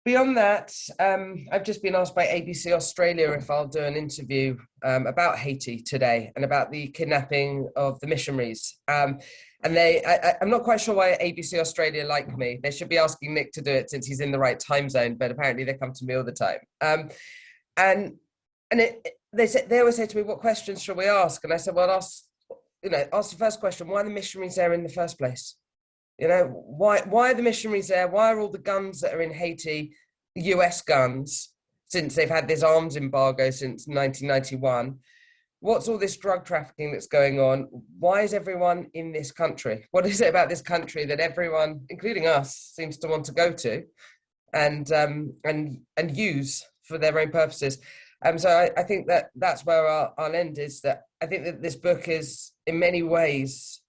D: Beyond that, I've just been asked by ABC Australia if I'll do an interview about Haiti today and about the kidnapping of the missionaries. And I'm not quite sure why ABC Australia like me. They should be asking Nick to do it since he's in the right time zone, but apparently they come to me all the time. They always say to me, what questions should we ask? And I said, well, ask the first question, why are the missionaries there in the first place? Why are the missionaries there? Why are all the guns that are in Haiti US guns, since they've had this arms embargo since 1991? What's all this drug trafficking that's going on? Why is everyone in this country? What is it about this country that everyone, including us, seems to want to go to and use for their own purposes? So I think that's where I'll end, is that I think that this book is in many ways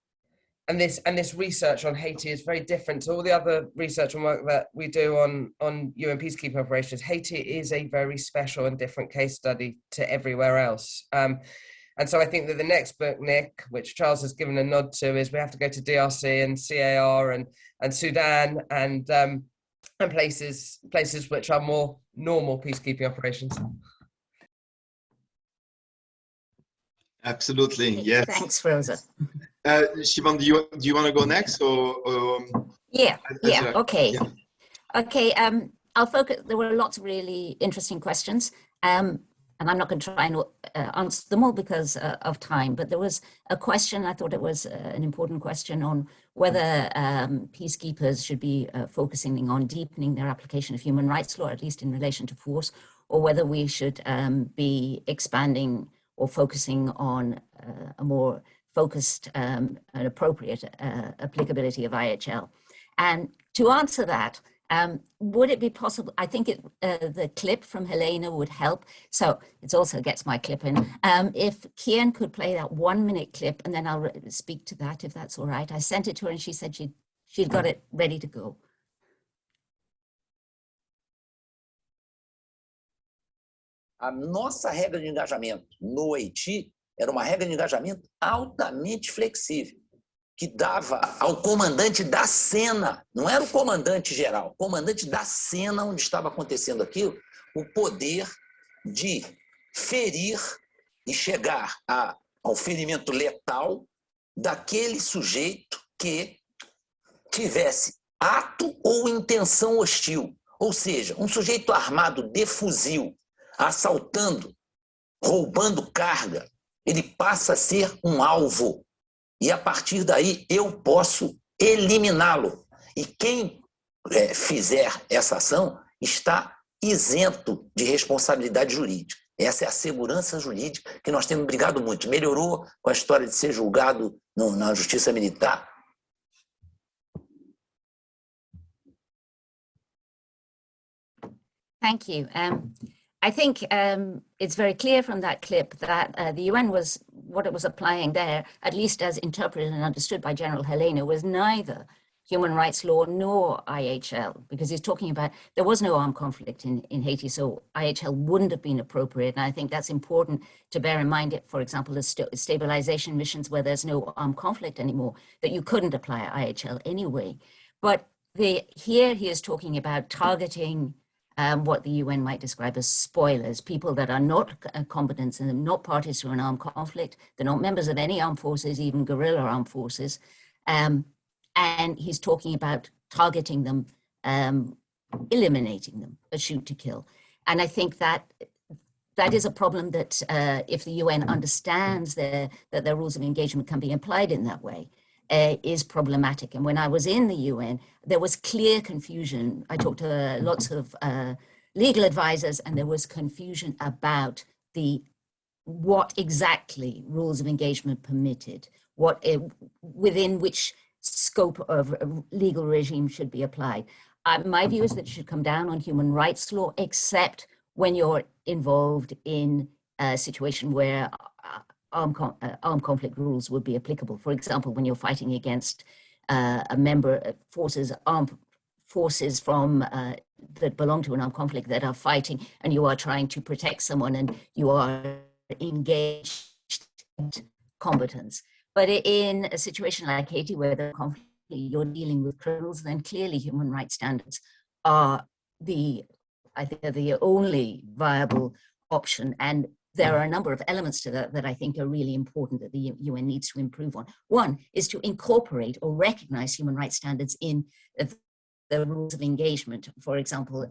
D: and this research on Haiti is very different to all the other research and work that we do on UN peacekeeping operations. Haiti is a very special and different case study to everywhere else. And so I think that the next book, Nick, which Charles has given a nod to, is we have to go to DRC and CAR and Sudan and places which are more normal peacekeeping operations.
B: Absolutely, yes.
C: Thanks, Rosa.
B: Siobhan, do you want to go next, or
C: okay.
B: Yeah.
C: Okay, I'll focus. There were lots of really interesting questions, and I'm not going to try and answer them all because of time, but there was a question, I thought it was an important question, on whether peacekeepers should be focusing on deepening their application of human rights law, at least in relation to force, or whether we should be expanding or focusing on a more focused and appropriate applicability of IHL. And to answer that, would it be possible, I think the clip from Helena would help, so it also gets my clip in. If Kian could play that 1 minute clip, and then I'll speak to that, if that's all right. I sent it to her and she said she'd got it ready to go.
G: A nossa regra de engajamento no Haiti era uma regra de engajamento altamente flexível, que dava ao comandante da cena, não era o comandante geral, o comandante da cena onde estava acontecendo aquilo, o poder de ferir e chegar ao ferimento letal daquele sujeito que tivesse ato ou intenção hostil. Ou seja, um sujeito armado de fuzil, assaltando, roubando carga, ele passa a ser um alvo. E a partir daí eu posso eliminá-lo. E quem fizer essa ação está isento de responsabilidade jurídica. Essa é a segurança jurídica que nós temos brigado muito. Melhorou com a história de ser julgado na justiça militar.
C: Thank you. I think it's very clear from that clip that the UN was, what it was applying there, at least as interpreted and understood by General Helena, was neither human rights law nor IHL, because he's talking about, there was no armed conflict in Haiti, so IHL wouldn't have been appropriate. And I think that's important to bear in mind, for example, as stabilization missions where there's no armed conflict anymore, that you couldn't apply IHL anyway. But here he is talking about targeting what the UN might describe as spoilers, people that are not combatants and not parties to an armed conflict. They're not members of any armed forces, even guerrilla armed forces. And he's talking about targeting them, eliminating them, a shoot to kill. And I think that is a problem that if the UN understands that their rules of engagement can be applied in that way, is problematic. And when I was in the UN, there was clear confusion. I talked to lots of legal advisors, and there was confusion about what exactly rules of engagement permitted, within which scope of legal regime should be applied. My view is that it should come down on human rights law, except when you're involved in a situation where armed conflict rules would be applicable. For example, when you're fighting against a member of armed forces from that belong to an armed conflict that are fighting, and you are trying to protect someone and you are engaged in combatants. But in a situation like Haiti, where the conflict, you're dealing with criminals, then clearly human rights standards are I think, the only viable option. And there are a number of elements to that I think are really important that the UN needs to improve on. One is to incorporate or recognize human rights standards in the rules of engagement. For example,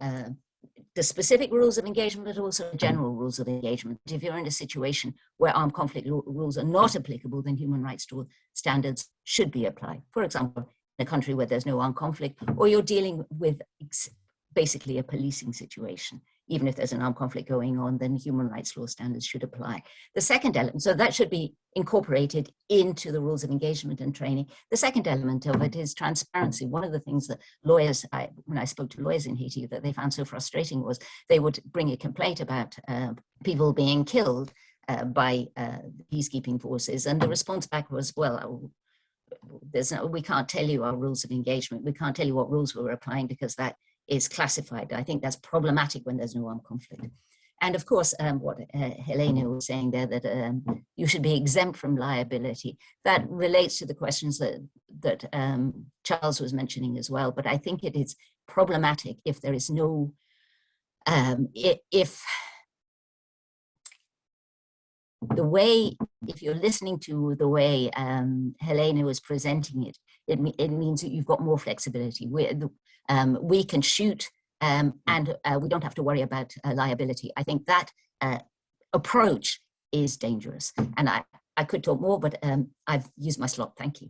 C: the specific rules of engagement, but also general rules of engagement. If you're in a situation where armed conflict rules are not applicable, then human rights standards should be applied. For example, in a country where there's no armed conflict, or you're dealing with basically a policing situation. Even if there's an armed conflict going on, then human rights law standards should apply. The second element, so that should be incorporated into the rules of engagement and training. The second element of it is transparency. One of the things that lawyers, when I spoke to lawyers in Haiti, that they found so frustrating was they would bring a complaint about people being killed by peacekeeping forces. And the response back was, well, we can't tell you our rules of engagement. We can't tell you what rules we're applying because that is classified. I think that's problematic when there's no armed conflict. And of course, what Helena was saying there, that you should be exempt from liability. That relates to the questions that Charles was mentioning as well. But I think it is problematic if there is no, if you're listening to the way Helena was presenting it, it means that you've got more flexibility. We can shoot and we don't have to worry about liability. I think that approach is dangerous. And I could talk more, but I've used my slot. Thank you.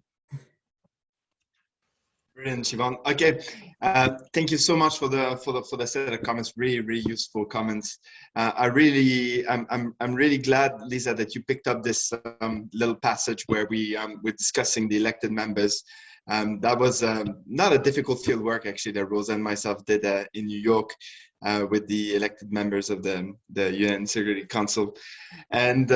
B: Brilliant, Siobhan. Okay, thank you so much for the set of comments. Really useful comments. I'm really glad, Lisa, that you picked up this little passage where we're discussing the elected members. That was not a difficult field work actually that Rosa and myself did in New York with the elected members of the UN Security Council. And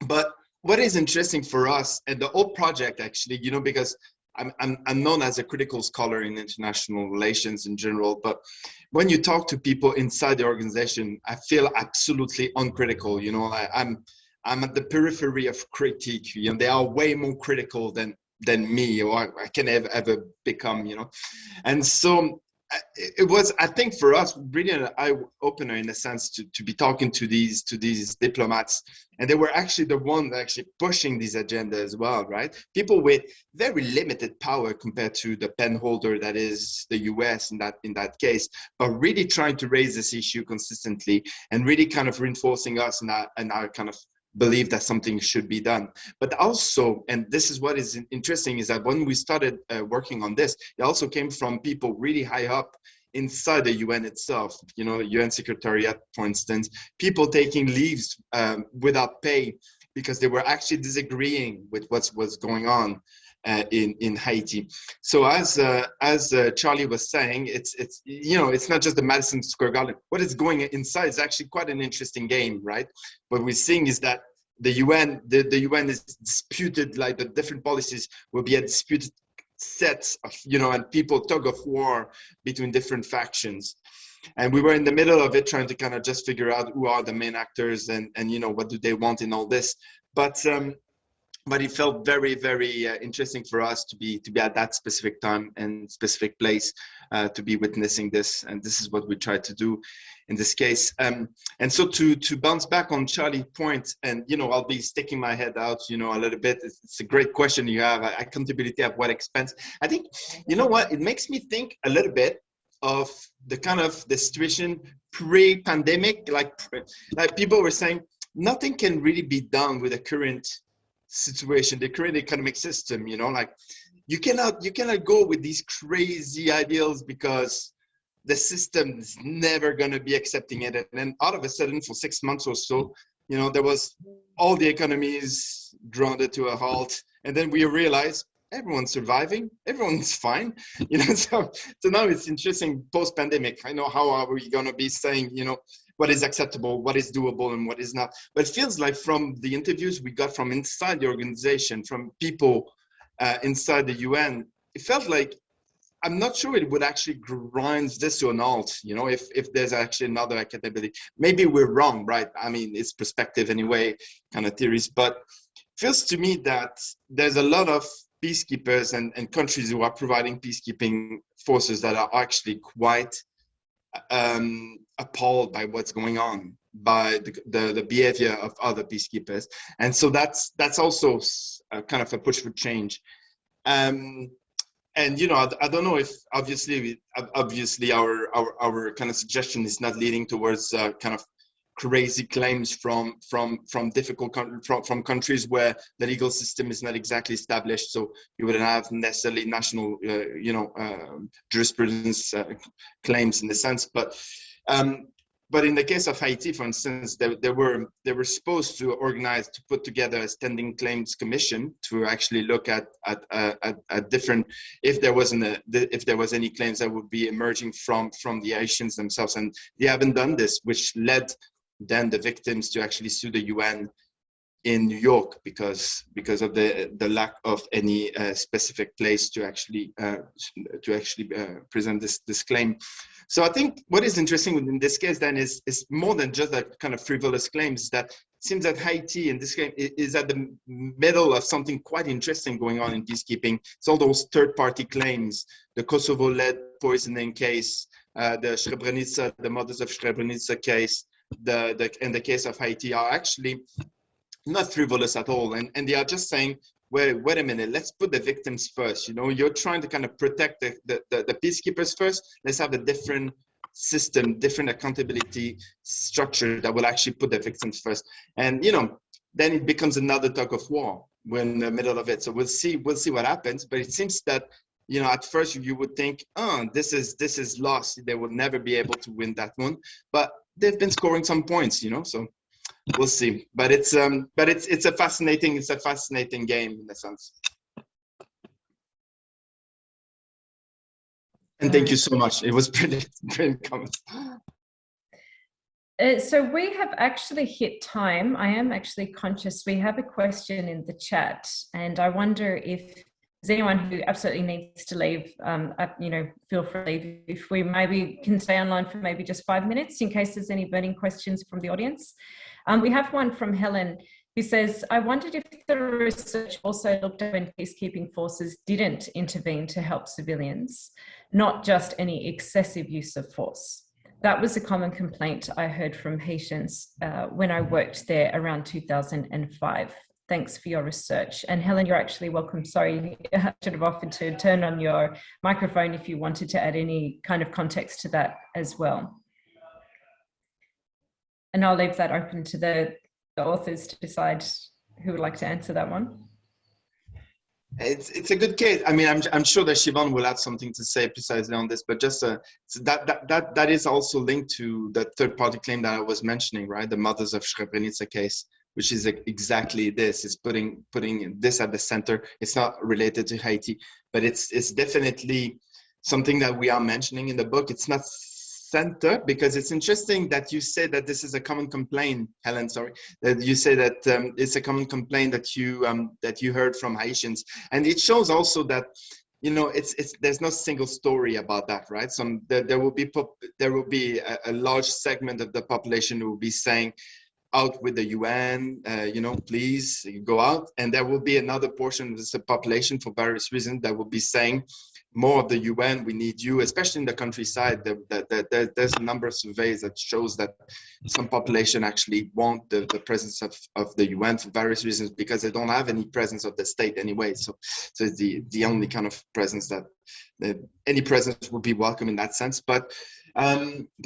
B: but what is interesting for us and the whole project actually, you know, because I'm known as a critical scholar in international relations in general, but when you talk to people inside the organization, I feel absolutely uncritical. You know, I'm at the periphery of critique. You know, they are way more critical than me, or I can ever become. You know, and so it was, I think, for us really an eye opener in a sense to be talking to these diplomats, and they were actually the ones actually pushing this agenda as well, right? People with very limited power compared to the pen holder that is the US in that case, but really trying to raise this issue consistently and really kind of reinforcing us and our kind of believe that something should be done. But also, and this is what is interesting, is that when we started working on this, it also came from people really high up inside the UN itself, you know, UN Secretariat, for instance, people taking leaves without pay because they were actually disagreeing with what was going on in Haiti. So as Charlie was saying, it's you know, it's not just the Madison Square Garden. What is going inside is actually quite an interesting game, right? What we're seeing is that the UN is disputed, like the different policies will be a disputed set of, you know, and people tug of war between different factions. And we were in the middle of it, trying to kind of just figure out who are the main actors and you know, what do they want in all this. But it felt very, very interesting for us to be at that specific time and specific place to be witnessing this. And this is what we tried to do in this case. And so to bounce back on Charlie's point, and, you know, I'll be sticking my head out, you know, a little bit. It's a great question you have. Accountability at what expense? I think, you know what, it makes me think a little bit of the kind of the situation pre-pandemic, like people were saying, nothing can really be done with the current situation, the current economic system, you know, like you cannot go with these crazy ideals because the system is never going to be accepting it. And then all of a sudden for 6 months or so, you know, there was all the economies grounded to a halt. And then we realized everyone's surviving, everyone's fine, you know. So now it's interesting post-pandemic. I know how are we going to be saying, you know, what is acceptable, what is doable, and what is not. But it feels like from the interviews we got from inside the organization, from people inside the UN, it felt like, I'm not sure it would actually grind this to an halt, you know, if there's actually another accountability. Maybe we're wrong, right? I mean, it's perspective anyway, kind of theories, but it feels to me that there's a lot of peacekeepers and countries who are providing peacekeeping forces that are actually quite appalled by what's going on, by the behavior of other peacekeepers. And so that's also a kind of a push for change. And you know, I don't know if obviously our kind of suggestion is not leading towards kind of crazy claims from difficult from countries where the legal system is not exactly established, so you wouldn't have necessarily national jurisprudence claims in the sense, but in the case of Haiti, for instance, they were supposed to put together a standing claims commission to actually look at different, if there was any claims that would be emerging from the Haitians themselves, and they haven't done this, which led then the victims to actually sue the UN in New York because of the lack of any specific place to actually present this claim. So I think what is interesting in this case then is more than just that kind of frivolous claims, that it seems that Haiti in this case is at the middle of something quite interesting going on in peacekeeping. It's all those third-party claims, the Kosovo-led poisoning case, the Srebrenica, the Mothers of Srebrenica case, in the case of Haiti are actually not frivolous at all, and they are just saying, wait a minute, let's put the victims first. You know, you're trying to kind of protect the peacekeepers first. Let's have a different system, different accountability structure that will actually put the victims first. And you know, then it becomes another tug of war. We're in the middle of it, so we'll see what happens. But it seems that, you know, at first you would think, oh, this is lost. They will never be able to win that one. But they've been scoring some points, you know, so we'll see. But it's a fascinating game in a sense. And thank you so much. It was brilliant comments.
A: So we have actually hit time. I am actually conscious we have a question in the chat, and I wonder if there's anyone who absolutely needs to leave, you know, feel free. If we maybe can stay online for maybe just 5 minutes in case there's any burning questions from the audience. We have one from Helen who says, I wondered if the research also looked at when peacekeeping forces didn't intervene to help civilians, not just any excessive use of force. That was a common complaint I heard from Haitians when I worked there around 2005. Thanks for your research. And Helen, you're actually welcome. Sorry, I should have offered to turn on your microphone if you wanted to add any kind of context to that as well. And I'll leave that open to the authors to decide who would like to answer that one.
B: It's a good case. I mean, I'm sure that Siobhan will have something to say precisely on this, but just so that is also linked to the third-party claim that I was mentioning, right? The Mothers of Srebrenica case, which is exactly this. It's putting this at the center. It's not related to Haiti, but it's definitely something that we are mentioning in the book. It's not center because it's interesting that you say that this is a common complaint, Helen. Sorry, that you say that it's a common complaint that you heard from Haitians, and it shows also that, you know, there's no single story about that, right? There will be a large segment of the population who will be saying, out with the UN, you know, please go out. And there will be another portion of the population for various reasons that will be saying, more of the UN, we need you, especially in the countryside. There's a number of surveys that shows that some population actually want the presence of the UN for various reasons, because they don't have any presence of the state anyway. So it's the only kind of presence that any presence would be welcome in that sense. But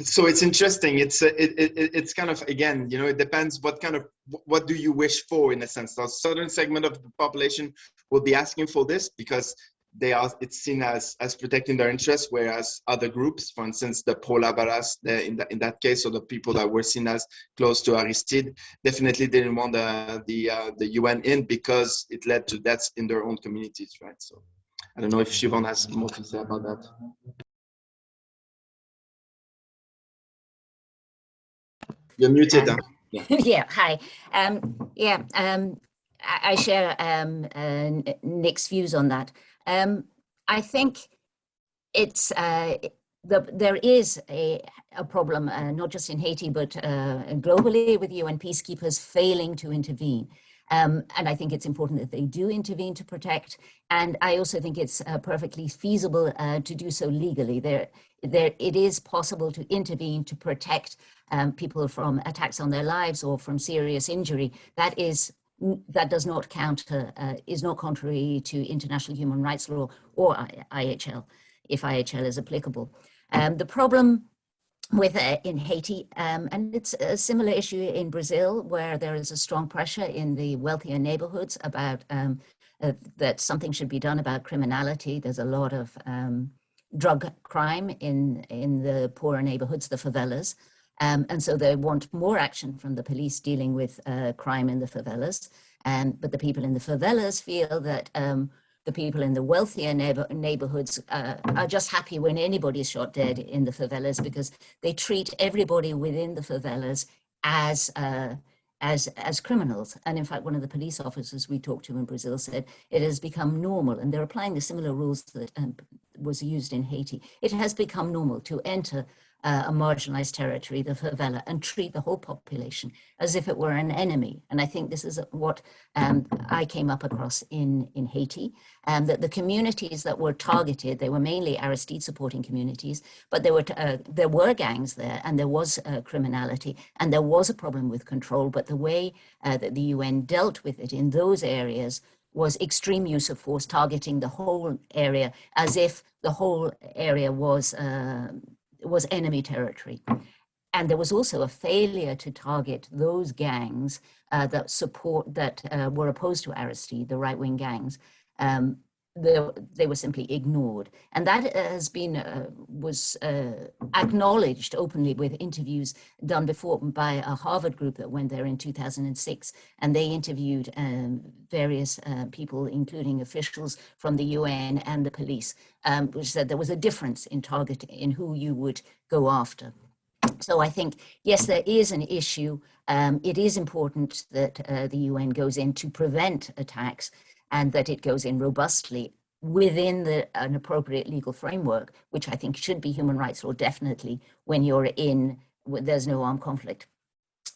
B: so it's interesting. It's kind of, again, you know, it depends what do you wish for, in a sense. A certain segment of the population will be asking for this because it's seen as protecting their interests, whereas other groups, for instance, the pro-Lavaras, in that case, or the people that were seen as close to Aristide, definitely didn't want the UN in because it led to deaths in their own communities, right? So I don't know if Siobhan has more to say about that. You're muted.
C: Yeah. Yeah. Hi. I share Nick's views on that. I think it's there is a problem, not just in Haiti, but globally, with UN peacekeepers failing to intervene. And I think it's important that they do intervene to protect. And I also think it's perfectly feasible to do so legally. It is possible to intervene to protect people from attacks on their lives or from serious injury. That does not is not contrary to international human rights law or IHL, if IHL is applicable. The problem with in Haiti, and it's a similar issue in Brazil, where there is a strong pressure in the wealthier neighborhoods about that something should be done about criminality. There's a lot of drug crime in the poorer neighborhoods, the favelas. And so they want more action from the police dealing with crime in the favelas. But the people in the favelas feel that the people in the wealthier neighborhoods are just happy when anybody is shot dead in the favelas, because they treat everybody within the favelas as as criminals. And in fact, one of the police officers we talked to in Brazil said it has become normal, and they're applying the similar rules that was used in Haiti. It has become normal to enter a marginalized territory, the favela, and treat the whole population as if it were an enemy. And I think this is what I came up across in Haiti, that the communities that were targeted, they were mainly Aristide supporting communities, but there were gangs there, and there was criminality, and there was a problem with control. But the way that the UN dealt with it in those areas was extreme use of force, targeting the whole area as if the whole area was enemy territory. And there was also a failure to target those gangs that were opposed to Aristide, the right-wing gangs. They were simply ignored. And that has been, was acknowledged openly with interviews done before by a Harvard group that went there in 2006. And they interviewed various people, including officials from the UN and the police, which said there was a difference in targeting, in who you would go after. So I think, yes, there is an issue. It is important that the UN goes in to prevent attacks, and that it goes in robustly within an appropriate legal framework, which I think should be human rights law, definitely, when there's no armed conflict.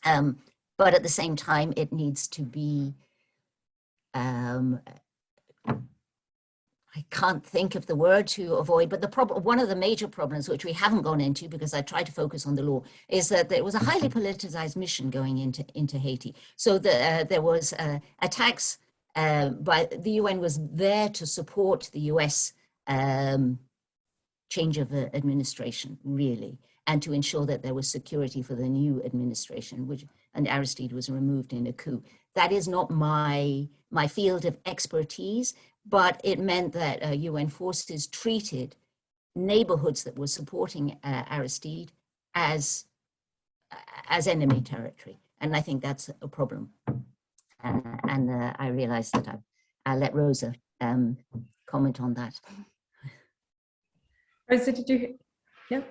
C: But at the same time, it needs to be, I can't think of the word to avoid, but one of the major problems, which we haven't gone into because I tried to focus on the law, is that there was a highly politicized mission going into Haiti. So there was attacks by the UN was there to support the US change of administration, really, and to ensure that there was security for the new administration, and Aristide was removed in a coup. That is not my field of expertise, but it meant that UN forces treated neighborhoods that were supporting Aristide as enemy territory. And I think that's a problem. And I realized that I'll let Rosa comment on that.
A: Rosa, did you? Yeah.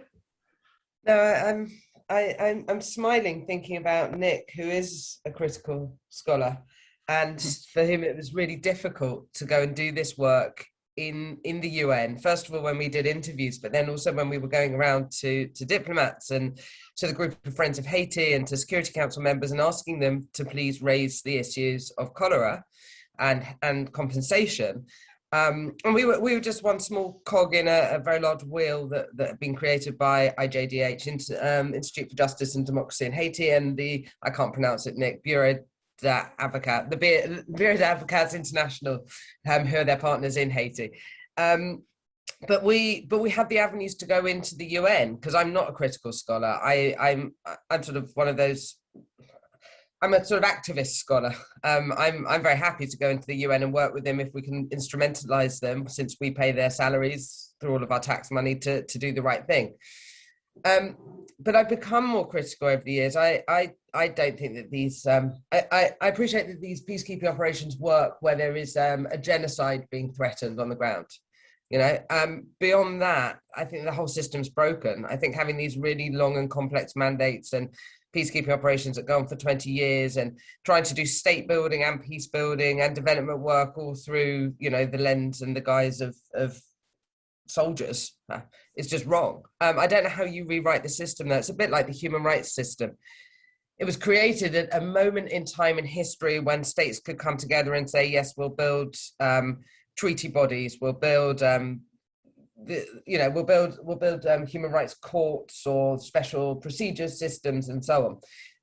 D: No, I'm smiling thinking about Nick, who is a critical scholar, and for whom it was really difficult to go and do this work in the UN. First of all, when we did interviews, but then also when we were going around to diplomats and to the group of Friends of Haiti and to Security Council members and asking them to please raise the issues of cholera and compensation. And we were just one small cog in a very large wheel that had been created by IJDH, Institute for Justice and Democracy in Haiti, and I can't pronounce it, Nick, Bureau d'Avocats International, who are their partners in Haiti. But we have the avenues to go into the UN, because I'm not a critical scholar. I'm sort of one of those. I'm a sort of activist scholar. I'm very happy to go into the UN and work with them if we can instrumentalize them, since we pay their salaries through all of our tax money to do the right thing. But I've become more critical over the years. I don't think that these, I appreciate that these peacekeeping operations work where there is a genocide being threatened on the ground. You know, beyond that, I think the whole system's broken. I think having these really long and complex mandates and peacekeeping operations that go on for 20 years and trying to do state building and peace building and development work all through, you know, the lens and the guise of soldiers is just wrong. I don't know how you rewrite the system though. It's a bit like the human rights system. It was created at a moment in time in history when states could come together and say, yes, we'll build treaty bodies, we'll build we'll build human rights courts or special procedures systems and so on.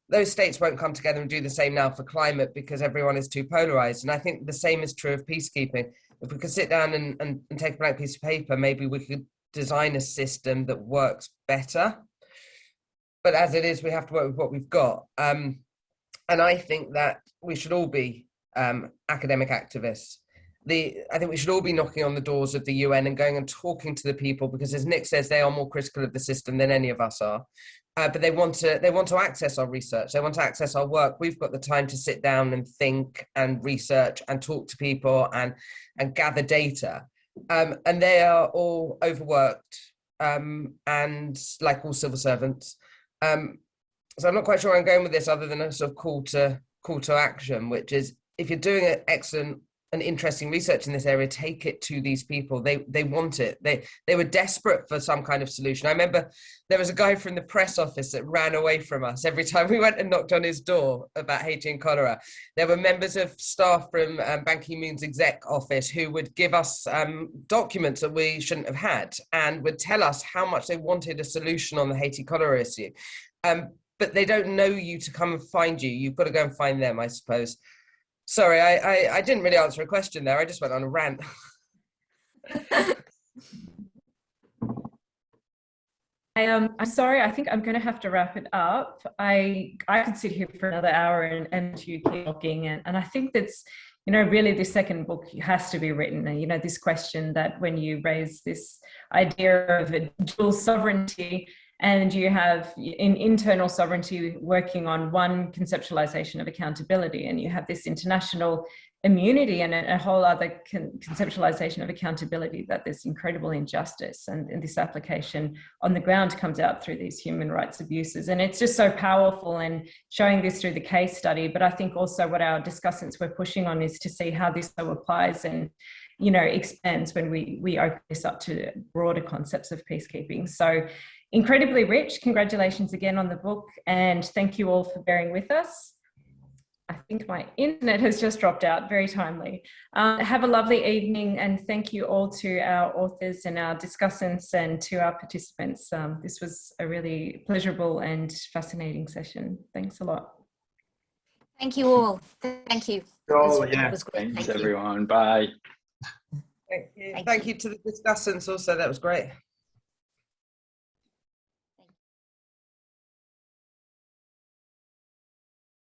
D: Those states won't come together and do the same now for climate because everyone is too polarized. And I think the same is true of peacekeeping. If we could sit down and take a blank piece of paper, maybe we could design a system that works better. But as it is, we have to work with what we've got. And I think that we should all be academic activists. I think we should all be knocking on the doors of the UN and going and talking to the people, because as Nick says, they are more critical of the system than any of us are. But they want to access our research. They want to access our work. We've got the time to sit down and think and research and talk to people and gather data. And they are all overworked and like all civil servants. so I'm not quite sure where I'm going with this, other than a sort of call to action, which is, if you're doing an excellent and interesting research in this area, take it to these people. They want it. They were desperate for some kind of solution. I remember there was a guy from the press office that ran away from us every time we went and knocked on his door about Haiti and cholera. There were members of staff from Ban Ki-moon's exec office who would give us documents that we shouldn't have had, and would tell us how much they wanted a solution on the Haiti cholera issue. But they don't know you to come and find you. You've got to go and find them, I suppose. Sorry, I didn't really answer a question there. I just went on a rant.
A: I'm sorry, I think I'm going to have to wrap it up. I could sit here for another hour and you keep talking. And I think that's, really the second book has to be written. And, this question that when you raise this idea of a dual sovereignty, and you have in internal sovereignty working on one conceptualization of accountability, and you have this international immunity and a whole other conceptualization of accountability, that there's incredible injustice, and this application on the ground comes out through these human rights abuses. And it's just so powerful, and showing this through the case study. But I think also what our discussants were pushing on is to see how this so applies and expands when we open this up to broader concepts of peacekeeping. So incredibly rich. Congratulations again on the book, and thank you all for bearing with us. I think my internet has just dropped out, very timely. Have a lovely evening, and thank you all to our authors and our discussants and to our participants. This was a really pleasurable and fascinating session. Thanks a lot.
C: Thank you all. Thank you.
B: Oh,
C: It was great.
E: Thanks,
C: Thank you.
E: everyone. Bye.
D: Thank you to the discussants also. That was great.